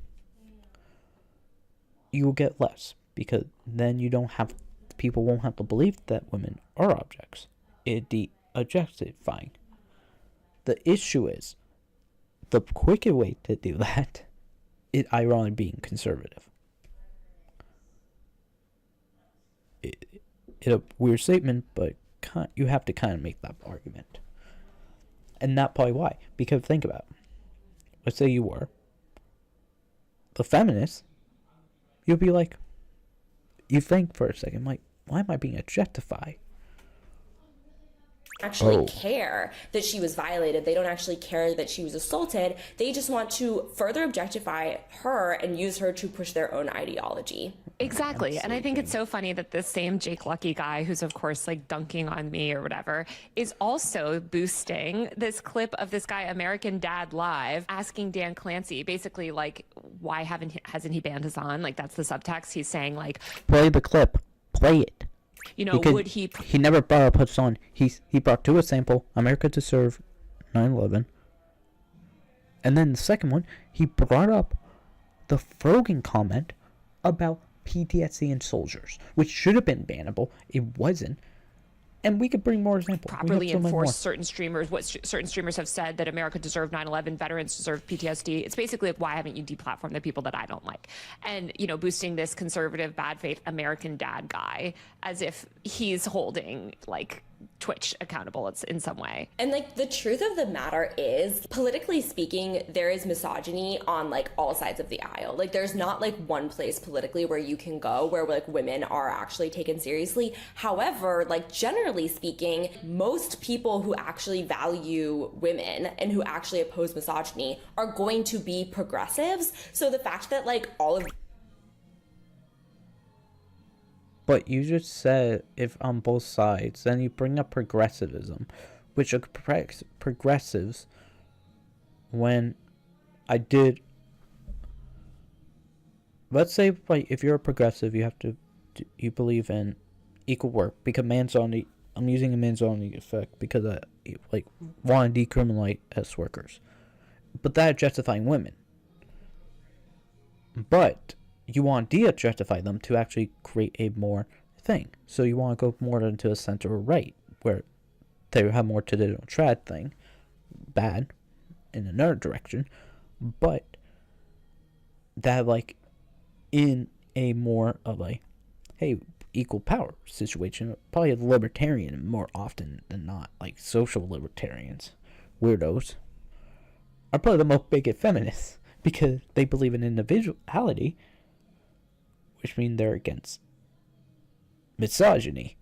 you will get less because then you don't have, people won't have to believe that women are objects. It'd be objectifying. The issue is, the quicker way to do that is ironically being conservative. It's a weird statement, but you have to kind of make that argument. And that's probably why. Because think about it. Let's say you were the feminist. You'll be like, you think for a second, like, why am I being objectified? Actually care that she was violated. They don't actually care that she was assaulted. They just want to further objectify her and use her to push their own ideology. Exactly. And I think it's so funny that this same Jake Lucky guy, who's of course like dunking on me or whatever, is also boosting this clip of this guy, American Dad Live, asking Dan Clancy basically like, why hasn't he banned Hassan? Like that's the subtext. He's saying like, play the clip. Play it. You know, because would he... He never brought up Hassan. He brought to a sample, America to serve 9/11. And then the second one, he brought up the Frogan comment about PTSD in soldiers, which should have been bannable. It wasn't. And we could bring more examples. Properly enforce certain streamers, what certain streamers have said that America deserved 9/11, veterans deserve PTSD. It's basically like, why haven't you deplatformed the people that I don't like? And, you know, boosting this conservative, bad faith American dad guy as if he's holding, like, Twitch accountable in some way. And like the truth of the matter is, politically speaking, there is misogyny on like all sides of the aisle. Like there's not like one place politically where you can go where like women are actually taken seriously. However, like generally speaking, most people who actually value women and who actually oppose misogyny are going to be progressives. So the fact that like all of But you just said if on both sides, then you bring up progressivism, which are progressives. When I did, let's say, like, if you're a progressive, you believe in equal work because I'm using a Manzoni effect because I want to decriminalize S workers, but that justifying women. But you want to de-objectify them to actually create a more thing. So you want to go more into a center or right, where they have more traditional trad thing, bad, in another direction, but that in a more of a, hey, equal power situation, probably a libertarian more often than not, like social libertarians, weirdos, are probably the most bigot feminists because they believe in individuality, which means they're against misogyny.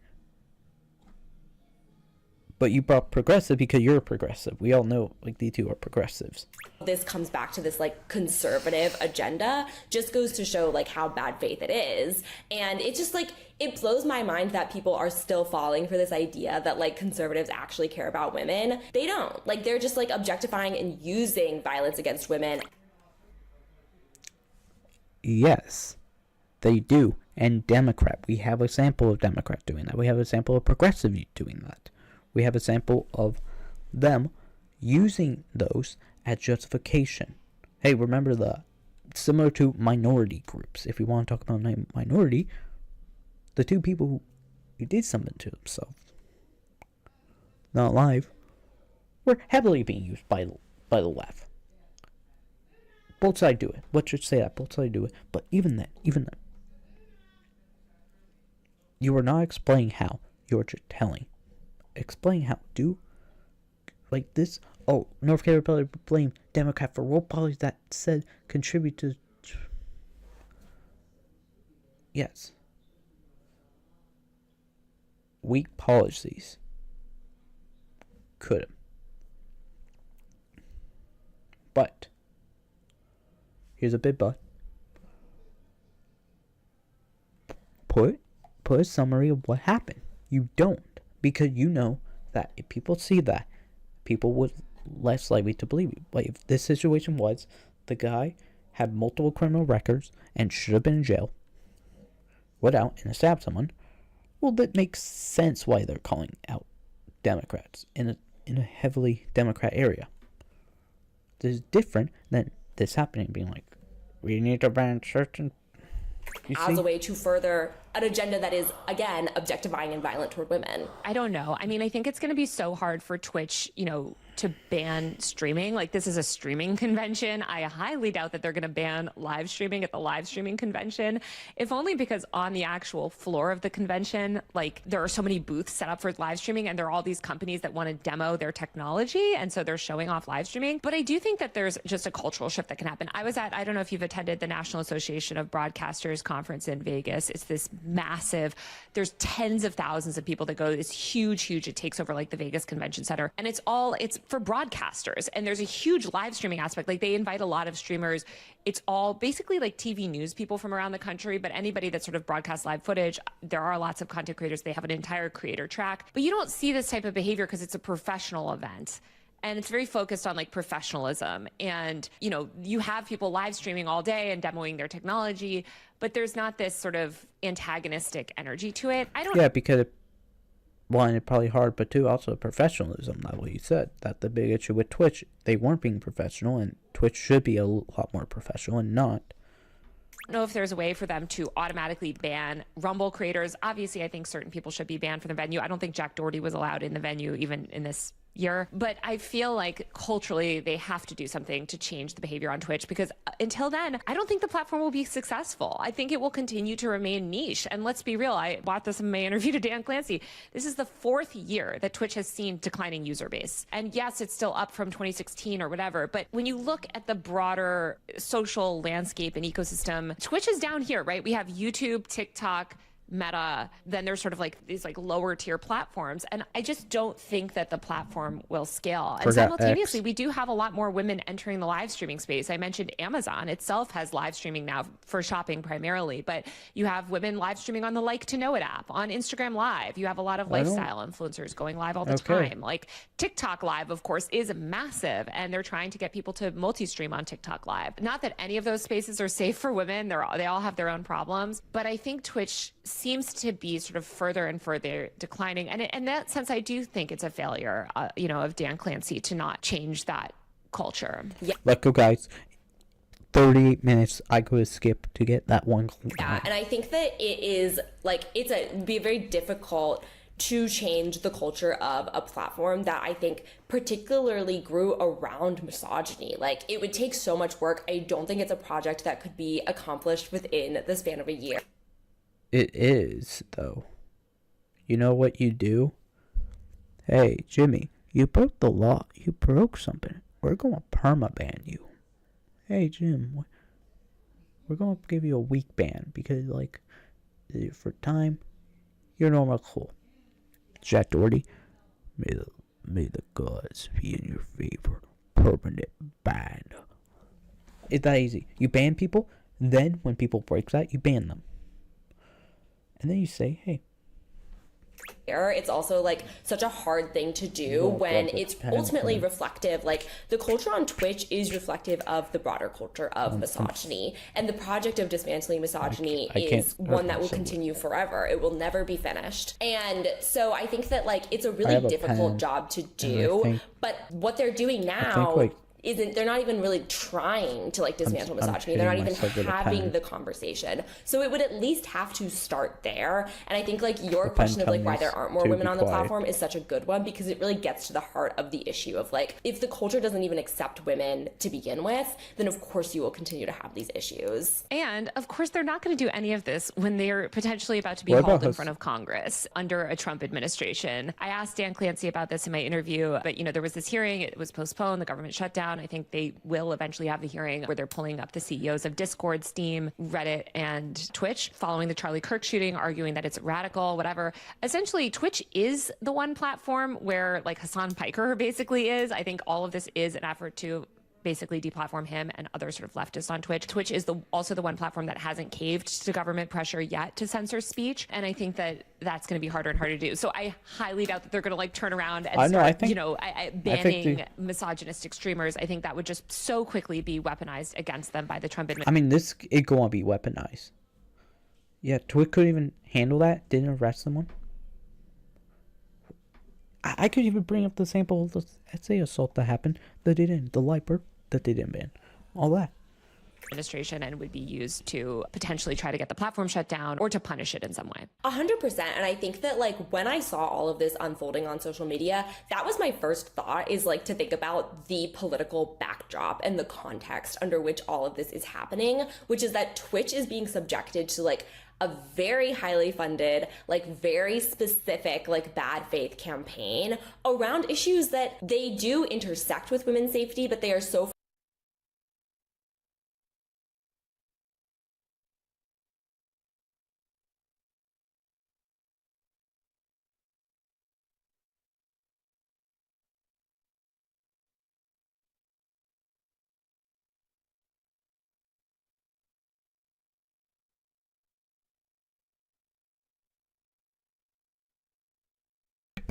But you brought progressive because you're a progressive. We all know the two are progressives. This comes back to this conservative agenda, just goes to show how bad faith it is. And it's just it blows my mind that people are still falling for this idea that conservatives actually care about women. They don't. They're just objectifying and using violence against women. Yes, they do. And Democrat, we have a sample of Democrat doing that. We have a sample of progressive doing that. We have a sample of them using those as justification. Hey, remember similar to minority groups. If we want to talk about minority, the two people who did something to themselves, not alive, were heavily being used by the left. Both sides do it. Let's just say that both sides do it. But even then, you are not explaining how. You are just telling. Explain how. Do this. Oh, North Carolina blame Democrat for role policies that said contribute to. Yes. Weak policies. Could have. But. Here's a big but. Put a summary of what happened. You don't. Because you know that if people see that, people would less likely to believe you. If this situation was the guy had multiple criminal records and should have been in jail, went out and stabbed someone, well, that makes sense why they're calling out Democrats in a heavily Democrat area. This is different than this happening, being we need to ban certain. As a way to further an agenda that is, again, objectifying and violent toward women. I don't know. I mean, I think it's going to be so hard for Twitch, to ban streaming. This is a streaming convention. I highly doubt that they're going to ban live streaming at the live streaming convention, if only because on the actual floor of the convention, there are so many booths set up for live streaming, and there are all these companies that want to demo their technology, and so they're showing off live streaming. But I do think that there's just a cultural shift that can happen. I don't know if you've attended the National Association of Broadcasters conference in Vegas. It's this massive, there's tens of thousands of people that go. It's huge. It takes over the Vegas Convention Center, and it's for broadcasters, and there's a huge live streaming aspect. They invite a lot of streamers. It's all basically TV news people from around the country, but anybody that sort of broadcasts live footage. There are lots of content creators. They have an entire creator track, but you don't see this type of behavior because it's a professional event. And it's very focused on professionalism. And, you have people live streaming all day and demoing their technology, but there's not this sort of antagonistic energy to it. Yeah, because one, it's probably hard, but two, also professionalism, not what you said. That's the big issue with Twitch. They weren't being professional, and Twitch should be a lot more professional and not. I don't know if there's a way for them to automatically ban Rumble creators. Obviously, I think certain people should be banned from the venue. I don't think Jack Doherty was allowed in the venue, even in this year. But I feel culturally they have to do something to change the behavior on Twitch, because until then, I don't think the platform will be successful. I think it will continue to remain niche. And let's be real, I brought this in my interview to Dan Clancy. This is the 4th year that Twitch has seen declining user base. And yes, it's still up from 2016 or whatever. But when you look at the broader social landscape and ecosystem, Twitch is down here, right? We have YouTube, TikTok, Meta, then there's sort of like these like lower tier platforms. And I just don't think that the platform will scale. And simultaneously, we do have a lot more women entering the live streaming space. I mentioned Amazon itself has live streaming now for shopping primarily, but you have women live streaming on the Like to Know It app, on Instagram Live. You have a lot of lifestyle influencers going live all the time. Like TikTok Live, of course, is massive, and they're trying to get people to multi-stream on TikTok Live. Not that any of those spaces are safe for women. They all have their own problems, but I think Twitch seems to be sort of further and further declining. And in that sense, I do think it's a failure, of Dan Clancy to not change that culture. Yeah. Let go, guys. 38 minutes I could skip to get that one. Yeah, and I think that it is like it'd be very difficult to change the culture of a platform that I think particularly grew around misogyny. Like, it would take so much work. I don't think it's a project that could be accomplished within the span of a year. It is, though. You know what you do? Hey, Jimmy, you broke the law. You broke something. We're going to permaban you. Hey, Jim, we're going to give you a week ban because, like, for time, you're normal cool. Jack Doherty, may the gods be in your favor. Permanent ban. It's that easy. You ban people, then when people break that, you ban them. And then you say, hey. It's also like such a hard thing to do when it's ultimately reflective. Like, the culture on Twitch is reflective of the broader culture of misogyny, and the project of dismantling misogyny is one that will continue forever. It will never be finished. And so I think that, like, it's a really difficult job to do, but what they're doing now they're not even really trying to like dismantle misogyny. They're not even having the conversation. So it would at least have to start there. And I think like your question of like why there aren't more women on the platform is such a good one, because it really gets to the heart of the issue of like, if the culture doesn't even accept women to begin with, then of course you will continue to have these issues. And of course they're not going to do any of this when they're potentially about to be hauled in front of Congress under a Trump administration. I asked Dan Clancy about this in my interview, but there was this hearing, it was postponed, the government shut down. I think they will eventually have the hearing where they're pulling up the CEOs of Discord, Steam, Reddit, and Twitch following the Charlie Kirk shooting, arguing that it's radical, whatever. Essentially, Twitch is the one platform where like Hassan Piker basically is. I think all of this is an effort to basically deplatform him and other sort of leftists on Twitch. Twitch is also the one platform that hasn't caved to government pressure yet to censor speech. And I think that that's going to be harder and harder to do. So I highly doubt that they're going to like turn around and start, banning misogynistic streamers. I think that would just so quickly be weaponized against them by the Trump administration. I mean, this is going to be weaponized. Yeah, Twitch couldn't even handle that. Didn't arrest someone. I could even bring up the sample of the essay assault that happened that they didn't. The Liper that they didn't ban. All that. Administration and would be used to potentially try to get the platform shut down or to punish it in some way. 100%. And I think that like when I saw all of this unfolding on social media, that was my first thought, is like to think about the political backdrop and the context under which all of this is happening, which is that Twitch is being subjected to like a very highly funded, like very specific, like bad faith campaign around issues that they do intersect with women's safety, but they are so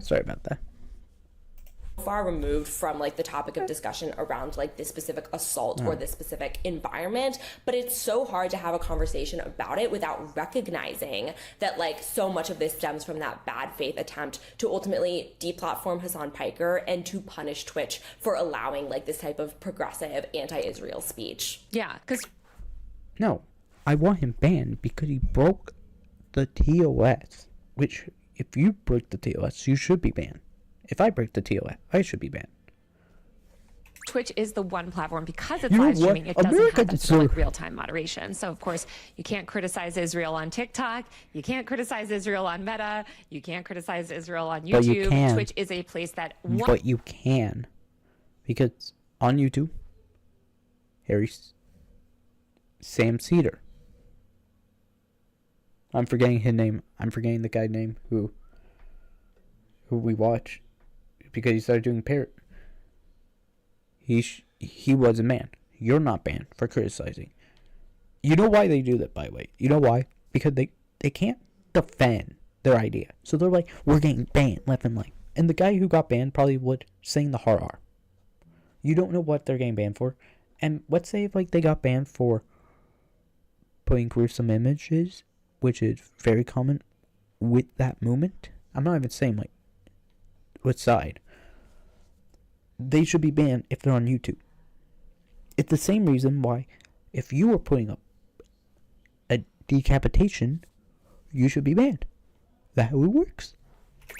Sorry about that. far removed from like the topic of discussion around like this specific assault or this specific environment, but it's so hard to have a conversation about it without recognizing that like so much of this stems from that bad faith attempt to ultimately deplatform Hassan Piker and to punish Twitch for allowing like this type of progressive anti-Israel speech. Yeah, because No, I want him banned because he broke the TOS, which if you break the TOS, you should be banned. If I break the TOS, I should be banned. Twitch is the one platform, because it's live streaming, it doesn't have that sort of like real-time moderation. So of course you can't criticize Israel on TikTok, you can't criticize Israel on Meta, you can't criticize Israel on YouTube. But you can. Twitch is a place that But you can, because on YouTube, Sam Cedar. I'm forgetting his name. I'm forgetting the guy's name who we watch because he started doing parrot. He was a man. You're not banned for criticizing. You know why they do that, by the way? You know why? Because they can't defend their idea. So they're like, we're getting banned left and right. And the guy who got banned probably would saying the hard R. You don't know what they're getting banned for. And let's say if like they got banned for putting gruesome images, which is very common with that movement. I'm not even saying like what side. They should be banned if they're on YouTube. It's the same reason why if you were putting up a decapitation, you should be banned. That's how it works.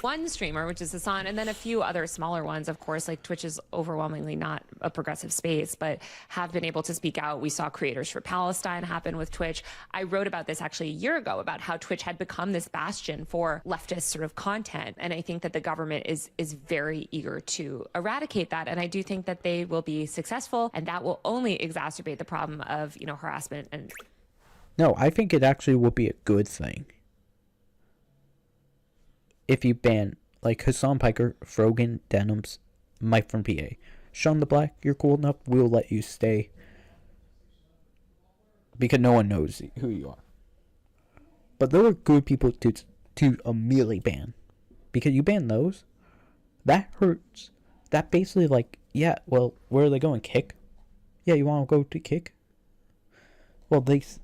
One streamer, which is Hassan, and then a few other smaller ones, of course, like Twitch is overwhelmingly not a progressive space, but have been able to speak out. We saw Creators for Palestine happen with Twitch. I wrote about this actually a year ago about how Twitch had become this bastion for leftist sort of content. And I think that the government is very eager to eradicate that. And I do think that they will be successful, and that will only exacerbate the problem of, harassment. And no, I think it actually would be a good thing if you ban, like, Hassan Piker, Frogan, Denims, Mike from PA. Sean the Black, you're cool enough, we'll let you stay. Because no one knows who you are. But those are good people to immediately ban. Because you ban those, that hurts. That basically, like, yeah, well, where are they going? Kick? Yeah, you want to go to Kick? Well, wait,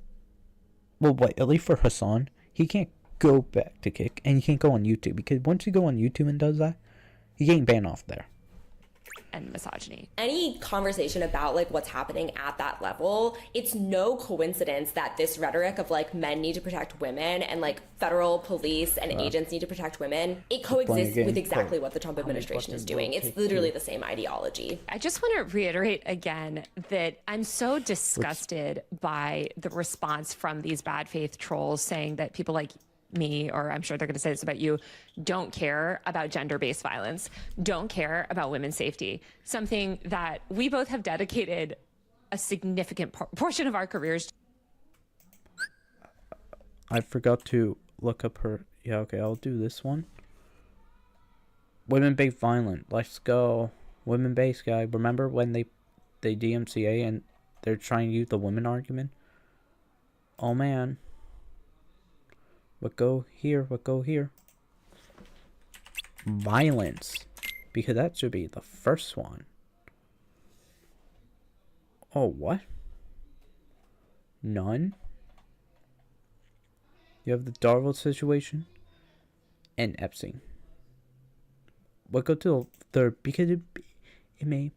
at least for Hassan, he can't go back to Kick, and you can't go on YouTube, because once you go on YouTube and does that, you getting banned off there. And misogyny. Any conversation about like what's happening at that level, it's no coincidence that this rhetoric of like men need to protect women and like federal police and agents need to protect women, it coexists with exactly what the Trump administration is doing. It's literally the same ideology. I just want to reiterate again that I'm so disgusted by the response from these bad faith trolls saying that people like me, or I'm sure they're going to say this about you, don't care about gender-based violence, don't care about women's safety, something that we both have dedicated a significant portion of our careers. I forgot to look up her. Yeah, okay, I'll do this one. Women-based violence. Let's go. Women-based guy. Remember when they DMCA and they're trying to use the women argument? Oh, man. What go here? What go here? Violence. Because that should be the first one. Oh, what? None? You have the Darville situation and Epstein. What go to the third? Because it may.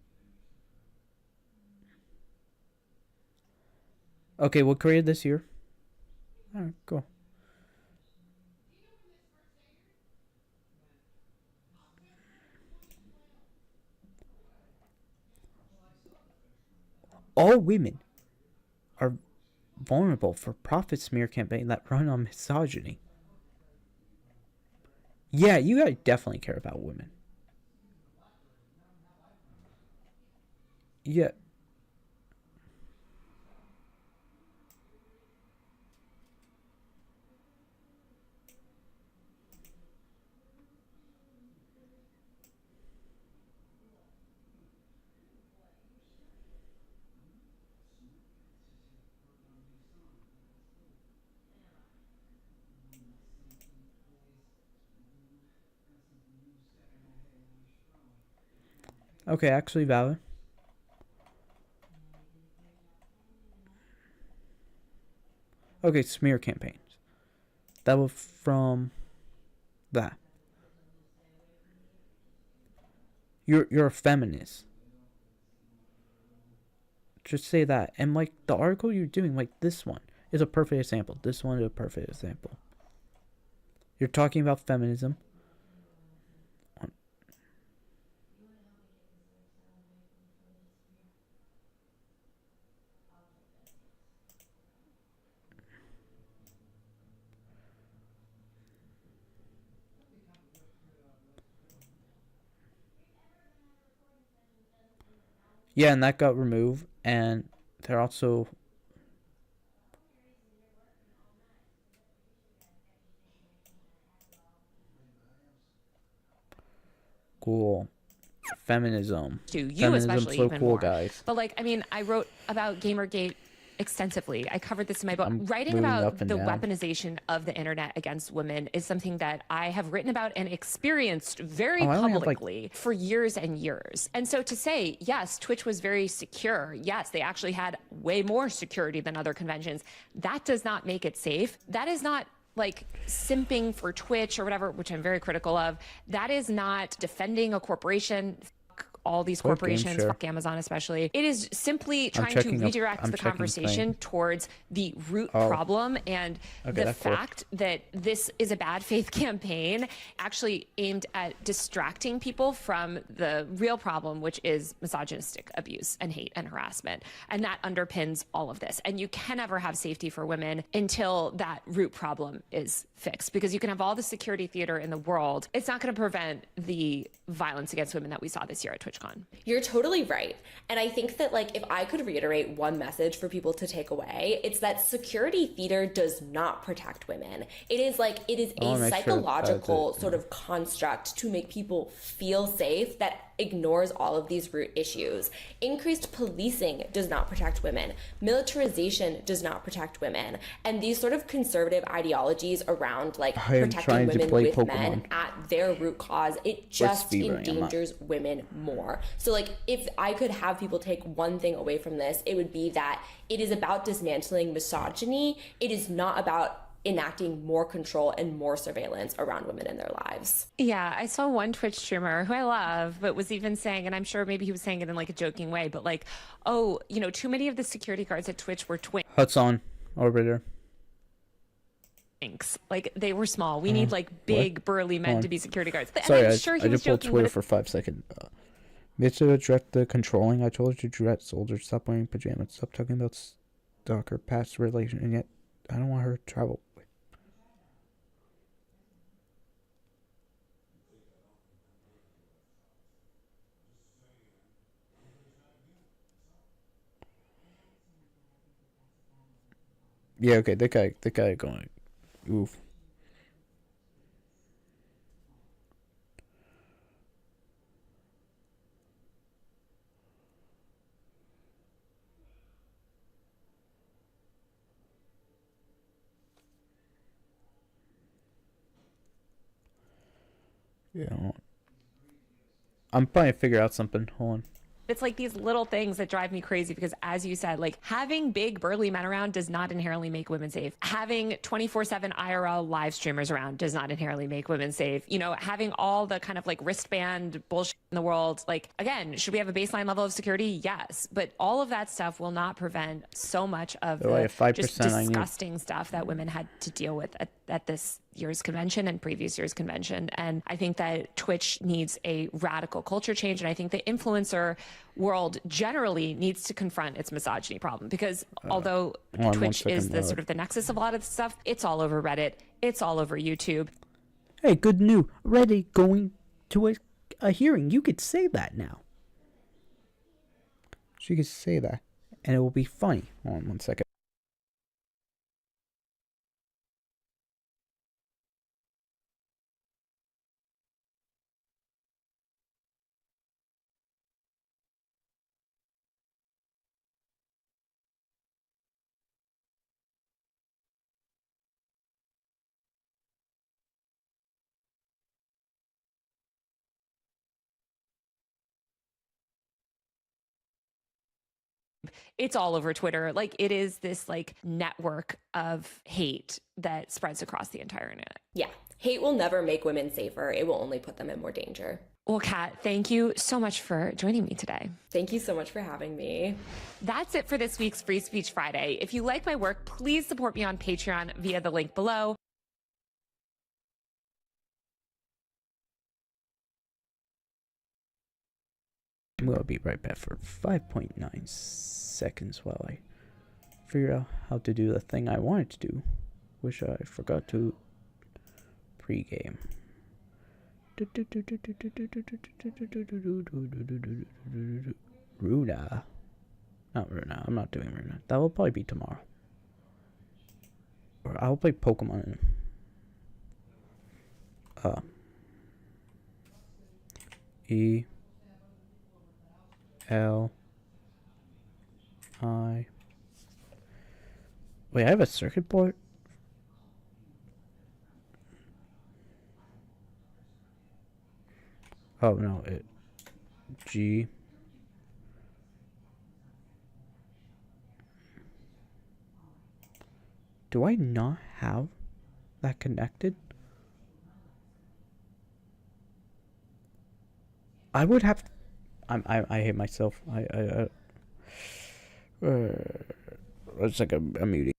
Okay, what created this year? Alright, cool. All women are vulnerable for profit smear campaign that run on misogyny. Yeah, you guys definitely care about women. Yeah. Okay, actually valid. Okay, smear campaigns. That was from that. You're a feminist. Just say that. And like the article you're doing, like this one is a perfect example. This one is a perfect example. You're talking about feminism. Yeah, and that got removed, and they're also cool. Feminism. To you Feminism's especially so even cool, more. guys. But like, I mean, I wrote about Gamergate extensively. I covered this in my book. I'm Writing moving about up and the down. weaponization of the internet against women is something that I have written about and experienced very I only have, like- publicly for years and years. And so to say, yes, Twitch was very secure. Yes, they actually had way more security than other conventions. That does not make it safe. That is not like simping for Twitch or whatever, which I'm very critical of. That is not defending a corporation. All these What game corporations, share? fuck Amazon especially. It is simply trying to checking up- redirect I'm the checking conversation thing. towards the root Oh. problem and the that's cool. fact that this is a bad faith campaign actually aimed at distracting people from the real problem, which is misogynistic abuse and hate and harassment. And that underpins all of this. And you can never have safety for women until that root problem is fixed, because you can have all the security theater in the world. It's not going to prevent the violence against women that we saw this year at TwitchCon. You're totally right. And I think that, like, if I could reiterate one message for people to take away, it's that security theater does not protect women. It is wanna a make sure psychological that's it. sort of construct to make people feel safe that ignores all of these root issues. Increased policing does not protect women. Militarization does not protect women. And these sort of conservative ideologies around, like, I am protecting trying to women play with men Pokemon. at their root cause, it just speed running? I'm not- endangers women more. So, like, if I could have people take one thing away from this, it would be that it is about dismantling misogyny. It is not about enacting more control and more surveillance around women in their lives. Yeah, I saw one Twitch streamer who I love, but was even saying, and I'm sure maybe he was saying it in like a joking way, but like, oh, you know, too many of the security guards at Twitch were twins. Huts on. Orbiter. Like, they were small. We need like big, burly men to be security guards. And Sorry, I'm sure he I was just pulled joking, Twitter but for 5 seconds. Mitsu addressed the controlling. I told you to direct soldiers. Stop wearing pajamas. Stop talking about stalker past relation. And yet, I don't want her to travel. Yeah, okay, that guy going, oof. Yeah, I'm probably figure out something. Hold on. it's like these little things that drive me crazy because, as you said, like having big burly men around does not inherently make women safe. Having 24/7 IRL live streamers around does not inherently make women safe. You know, having all the kind of like wristband bullshit in the world, like, again, should we have a baseline level of security? Yes, but all of that stuff will not prevent so much of Oh, I the have 5% just I need. disgusting stuff that women had to deal with at this year's convention and previous year's convention. And I think that Twitch needs a radical culture change. And I think the influencer world generally needs to confront its misogyny problem, because although hold on one Twitch is second, the sort of the nexus of a lot of this stuff, it's all over Reddit, it's all over YouTube. Hey, good news. Reddit going to a hearing. You could say that now. She could say that, and it will be funny. Hold on one second. It's all over Twitter. Like, it is this like network of hate that spreads across the entire internet. Yeah. Hate will never make women safer. It will only put them in more danger. Well, Kat, thank you so much for joining me today. Thank you so much for having me. That's it for this week's Free Speech Friday. If you like my work, please support me on Patreon via the link below. We'll be right back for 5.9 seconds while I figure out how to do the thing I wanted to do, which I forgot to pregame. Runa. Not Runa. I'm not doing Runa. That will probably be tomorrow. Or I'll play Pokemon. E L I. Wait, I have a circuit board? Oh no, it G. Do I not have that connected? I would have. I hate myself. It's like a muting.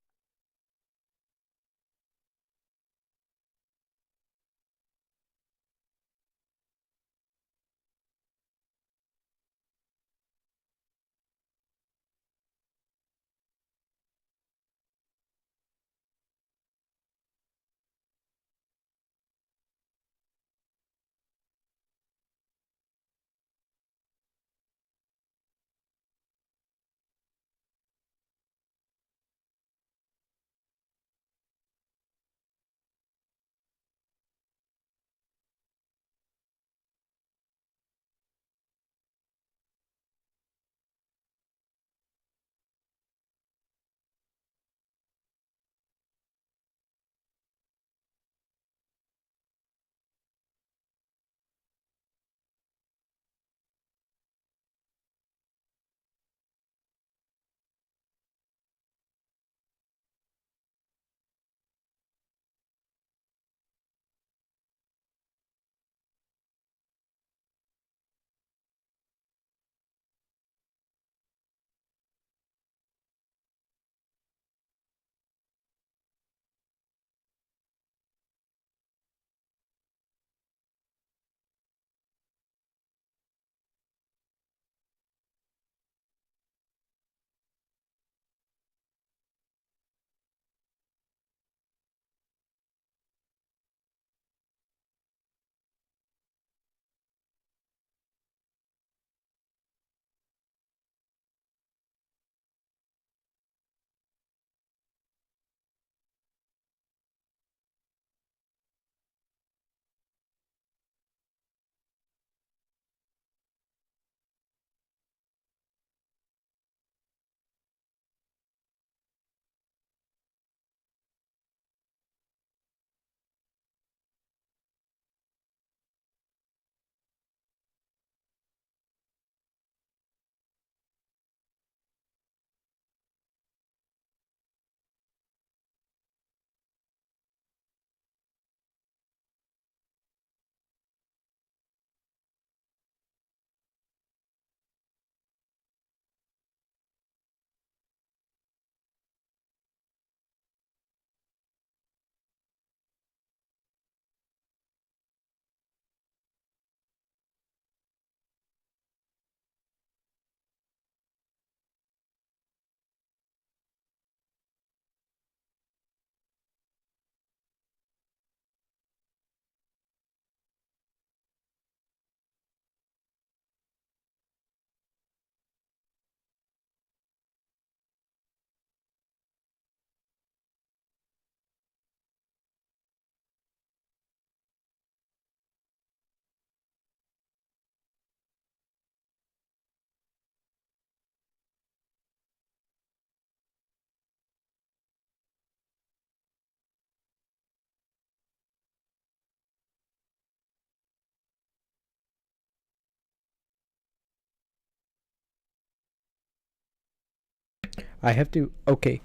I have to. Okay,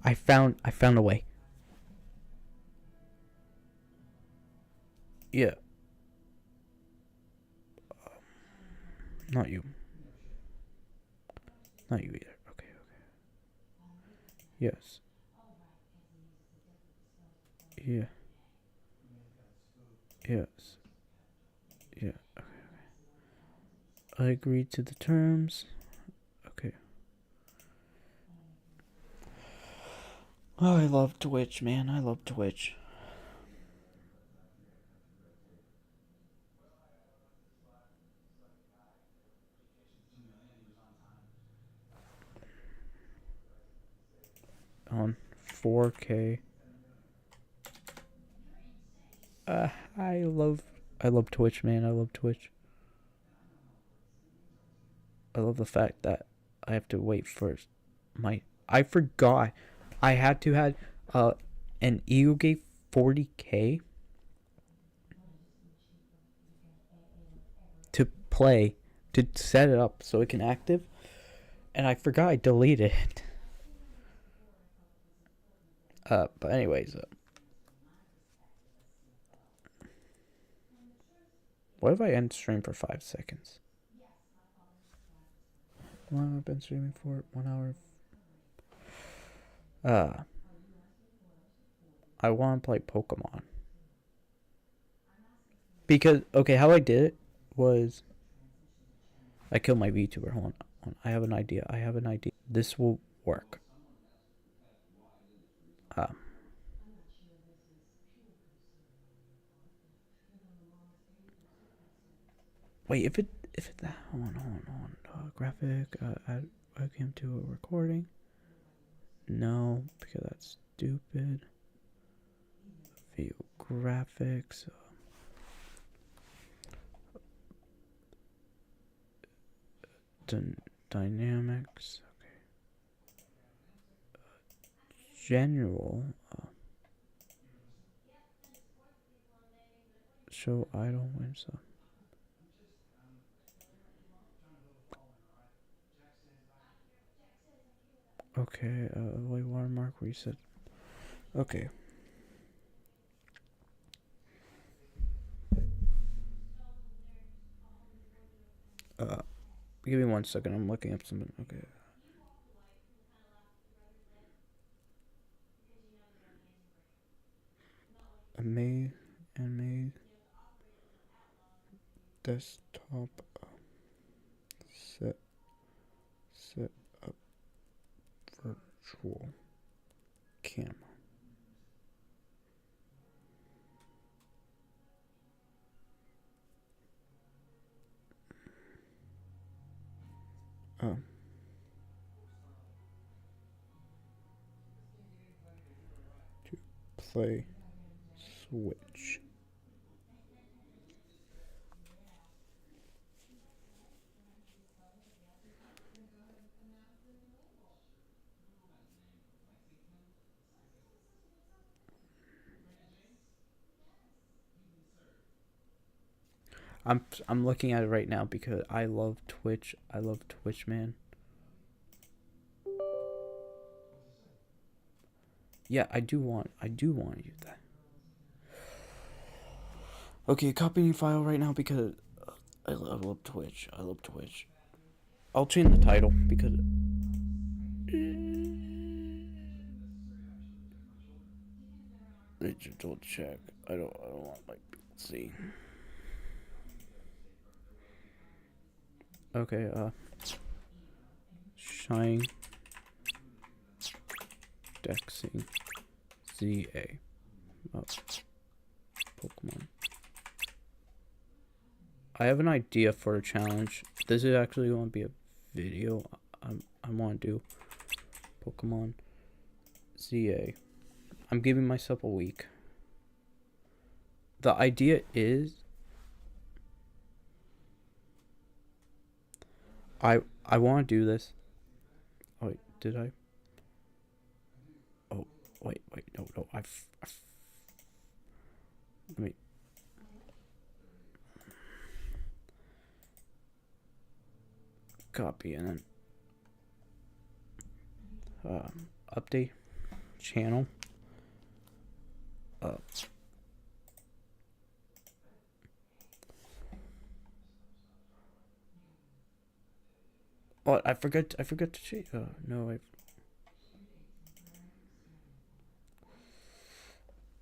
I found a way. Yeah. Not you. Not you either. Okay. Yes. Yeah. Yes. Yeah. I agreed to the terms. Okay. Oh, I love Twitch, man. I love Twitch. On 4K. Uh, I love I love Twitch, man. I love Twitch. I love the fact that I have to wait for my. I forgot I had to had an Eagle Gate 40K to play, to set it up so it can active, and I forgot I deleted it. But anyways, what if I end stream for 5 seconds? Well, I've been streaming for 1 hour. I want to play Pokemon. Because, okay, how I did it was I killed my VTuber. Hold on. I have an idea. This will work. Wait, if it that hold on. Graphic, add webcam to a recording. No, because that's stupid. Video graphics. Dynamics. Okay. General. Show idle win so. Okay, avoid watermark reset. Okay. Give me 1 second, I'm looking up something. Okay. Anime desktop set up virtual camera. To play Switch. I'm looking at it right now because I love Twitch. I love Twitch, man. Yeah, I do want to use that. Okay, copying file right now because I love Twitch. I'll change the title because digital check. I don't want like people to see. Okay, Shine dexing ZA. Oh, Pokemon. I have an idea for a challenge. This is actually going to be a video. I want to do Pokemon ZA. I'm giving myself a week. The idea is I want to do this. Oh, wait, did I? Oh, wait, no, let me. Copy and then update channel. Oh, I forgot to change. No,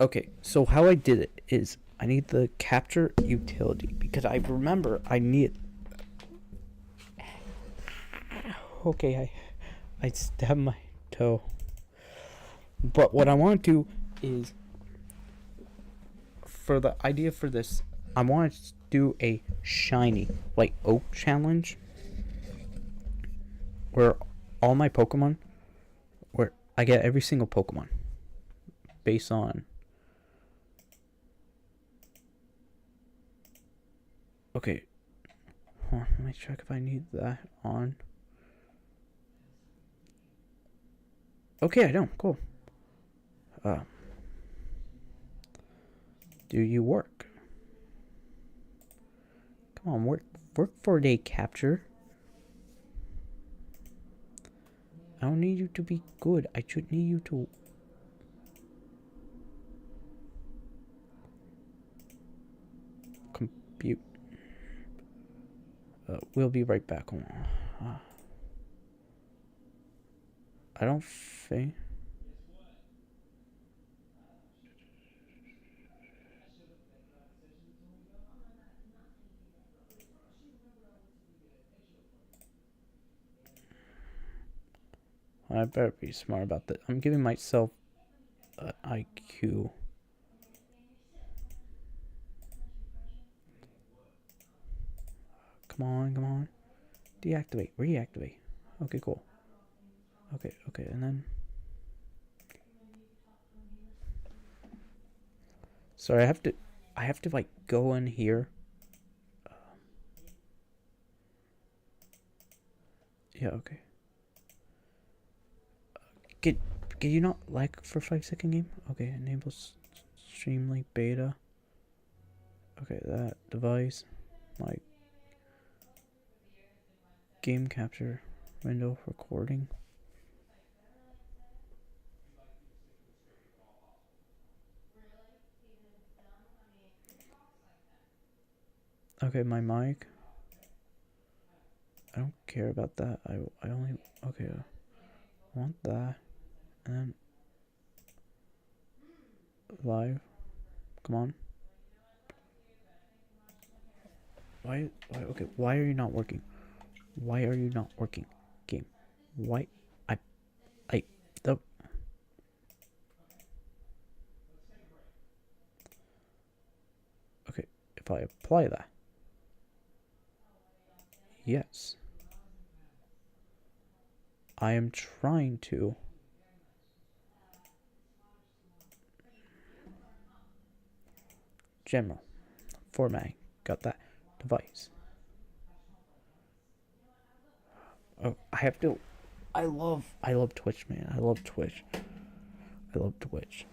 Okay, so how I did it is I need the capture utility because I remember I need. Okay, I stabbed my toe. But what I want to do is, for the idea for this, I want to do a shiny, like, oak challenge. Where all my Pokemon, where I get every single Pokemon. Based on. Okay. Hold on, let me check if I need that on. Okay, I don't. Cool. Do you work? Come on, work 4-day capture. I don't need you to be good. I should need you to. Compute. We'll be right back. I don't think. I better be smart about that. I'm giving myself an IQ. Come on, come on. Deactivate. Reactivate. Okay, cool. Okay, and then. Sorry, I have to like go in here. Yeah, okay. Can you not like for 5-second game? Okay, enable Streamlink beta. Okay, that device, like game capture window recording. Okay, my mic. I don't care about that. I only okay. I want that, and then live. Come on. Why? Okay. Why are you not working? Why are you not working? Game. Why? I. The. Okay. If I apply that. Yes. I am trying to. General. Formatting. Got that. Device. Oh, I have to. I love Twitch, man. I love Twitch. I love Twitch.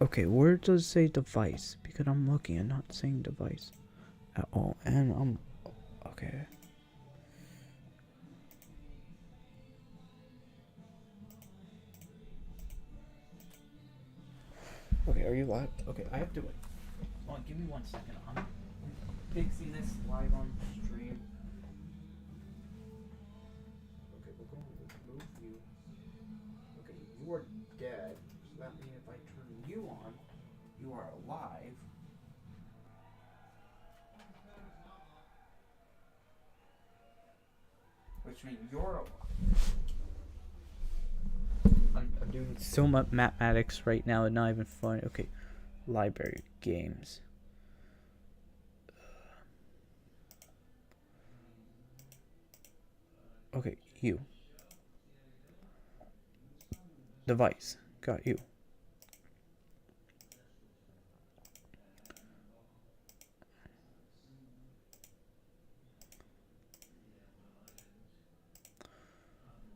Okay, where does it say device? Because I'm looking and not saying device at all. And I'm okay. Okay, are you live? Okay, I have to wait. Hold on, give me 1 second. I'm fixing this live on stream. Okay, we're going to move you. Okay, you are dead. So that means if I turn you on, you are alive. Which means you're alive. I'm doing so much mathematics right now, and not even funny. Okay, library games. Okay, you. Device. Got you.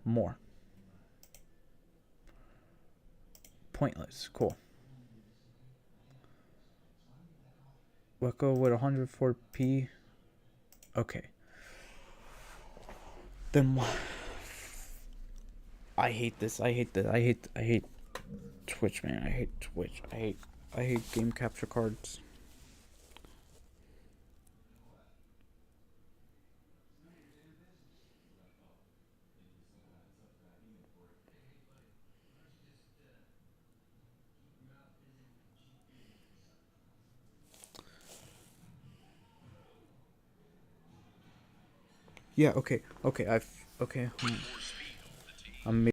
More. Pointless. Cool. We'll go with 104p. Okay. Then what? I hate this. I hate Twitch, man. I hate Twitch. I hate game capture cards. Yeah, okay. Okay. I'm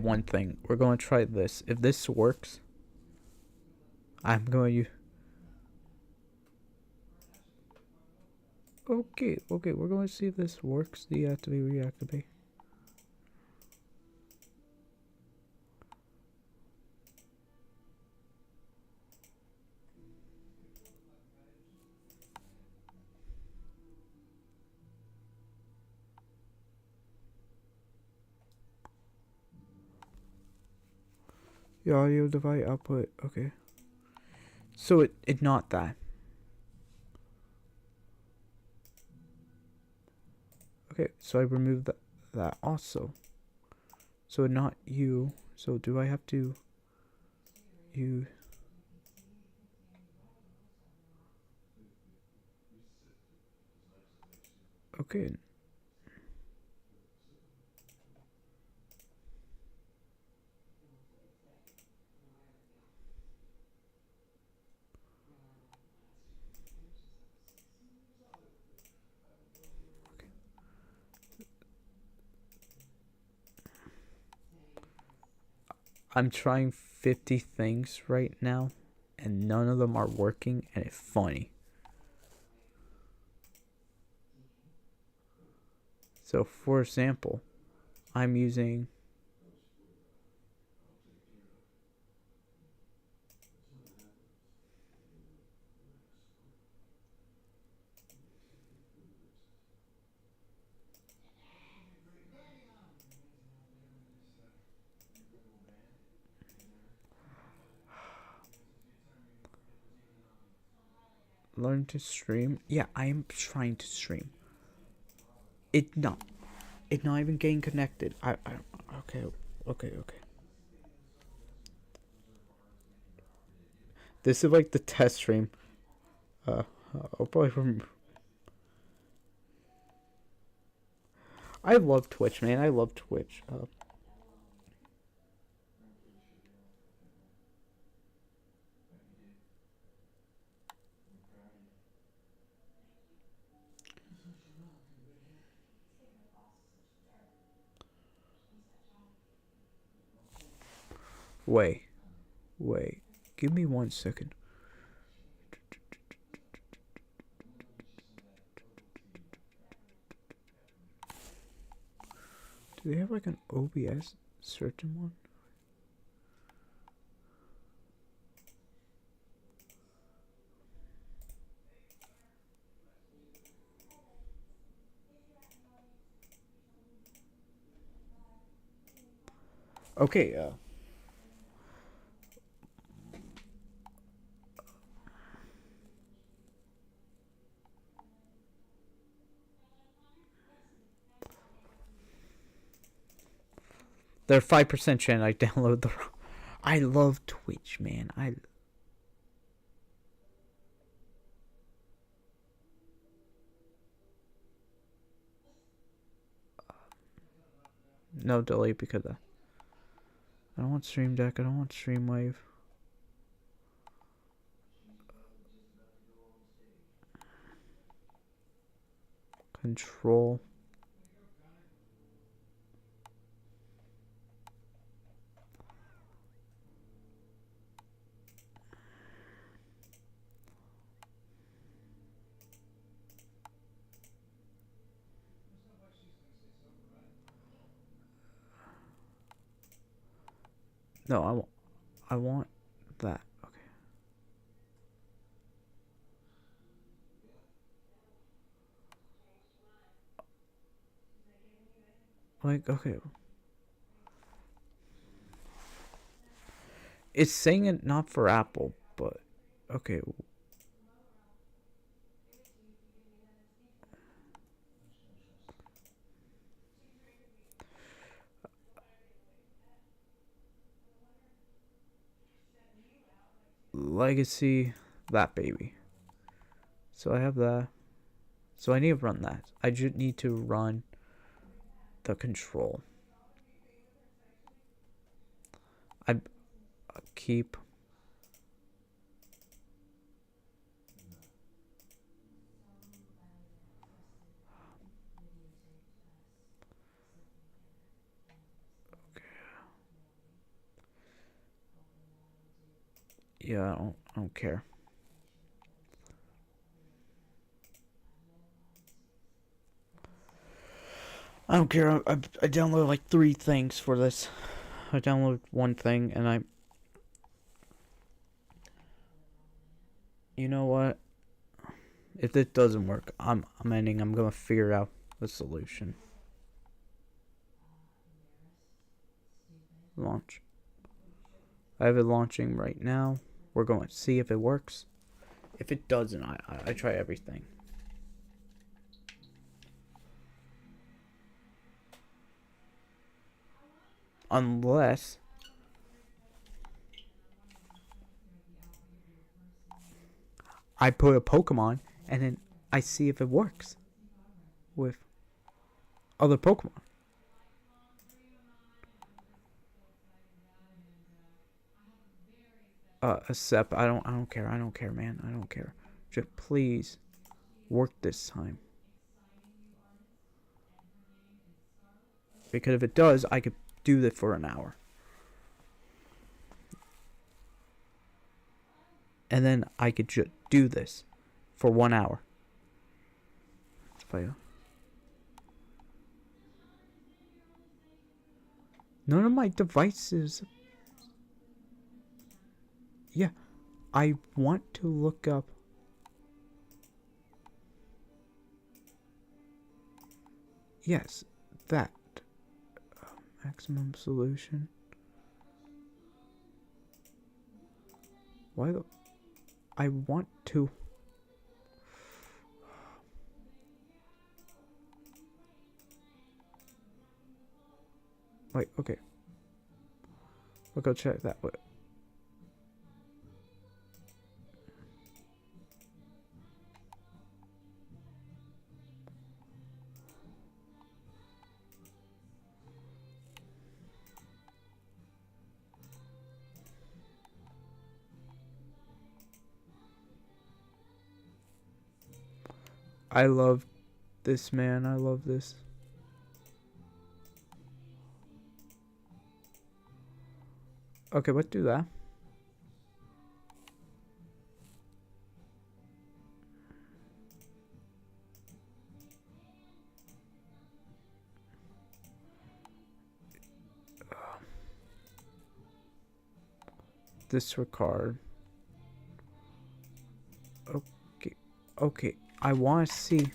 one thing. We're going to try this. If this works, I'm going to... Okay, we're going to see if this works. Deactivate, reactivate. The audio device output, okay. So it not that. Okay, so I removed that also. So not you. So do I have to use... Okay. I'm trying 50 things right now, and none of them are working, and it's funny. So, for example, I'm using... Learn to stream. Yeah, I am trying to stream. It not even getting connected. Okay. This is like the test stream. I'll probably I love Twitch, man. I love Twitch. Wait. Give me 1 second. Do they have like an OBS certain one? Okay, they're 5% chance I download the... I love Twitch, man. No delete because I don't want Stream Deck. I don't want Streamwave. Control. No, I want that. Okay. Like, okay. It's saying it not for Apple, but okay. Legacy, that baby. So I have that. So I need to run that. I just need to run the control. I keep... Yeah, I don't care. I don't care. I downloaded like 3 things for this. I downloaded one thing and I... You know what? If this doesn't work, I'm ending. I'm gonna figure out the solution. Launch. I have it launching right now. We're going to see if it works. If it doesn't, I try everything. Unless I put a Pokemon and then I see if it works with other Pokemon. Except I don't care. I don't care, man. I don't care. Just please work this time. Because if it does, I could do this for an hour. And then I could just do this for 1 hour. None of my devices... Yeah, I want to look up... Yes, that. Maximum solution. Why the... I want to... Wait, okay. We'll go check that way. I love this, man. I love this. Okay, let's do that. Disregard. Okay. Okay. I want to see.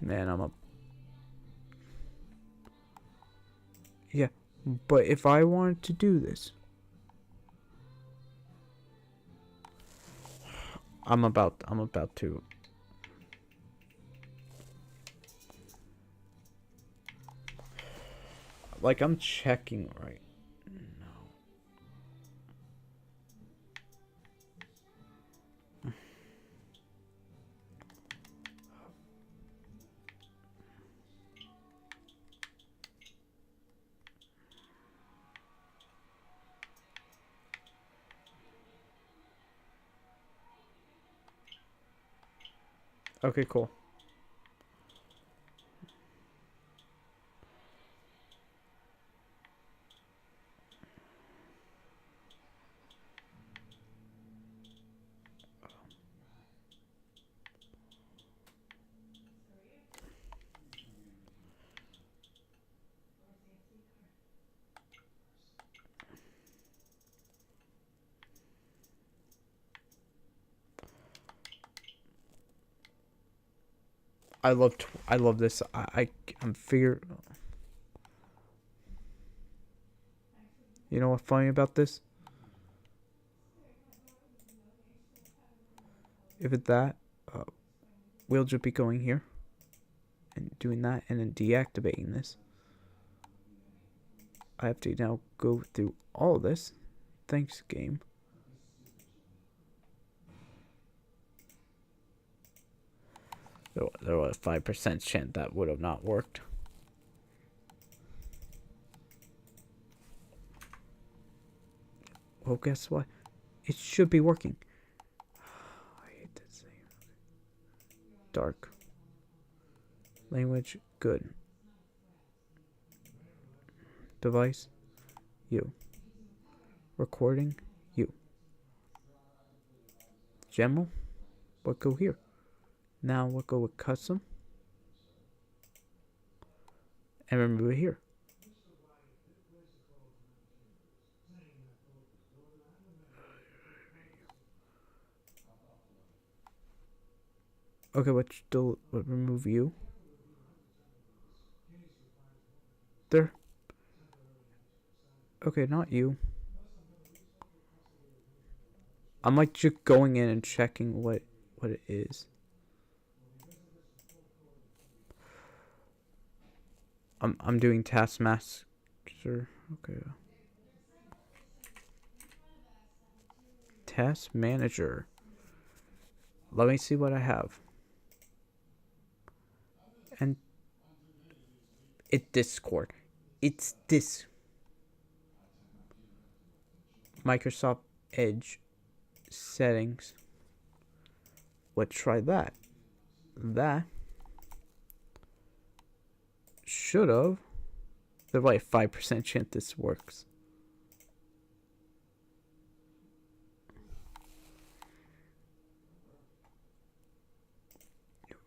Man, I'm a... Yeah, but if I wanted to do this... I'm about to... Like, I'm checking right now. Okay, cool. I love this. I'm figure. You know what's funny about this? If it's that, we'll just be going here and doing that and then deactivating this. I have to now go through all this. Thanks, game. There was a 5% chance that would have not worked. Well, guess what? It should be working. I hate that saying. Dark. Language, good. device, you. Recording, you. General, what go here? Now what go with custom? And remove it here. Okay, what still remove you? There. Okay, not you. I'm like just going in and checking what it is. I'm doing Taskmaster. Okay. Task Manager. Let me see what I have. And it's Discord. It's this Microsoft Edge settings. Let's try that. That should have. There's like 5% chance this works.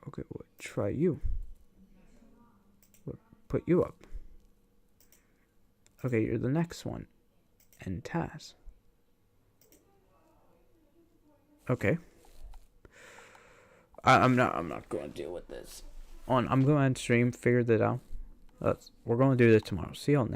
Okay, we'll try you. We'll put you up. Okay, you're the next one. And Taz. Okay. I'm not going to deal with this. I'm going to end stream, figure that out. We're going to do this tomorrow. See y'all next.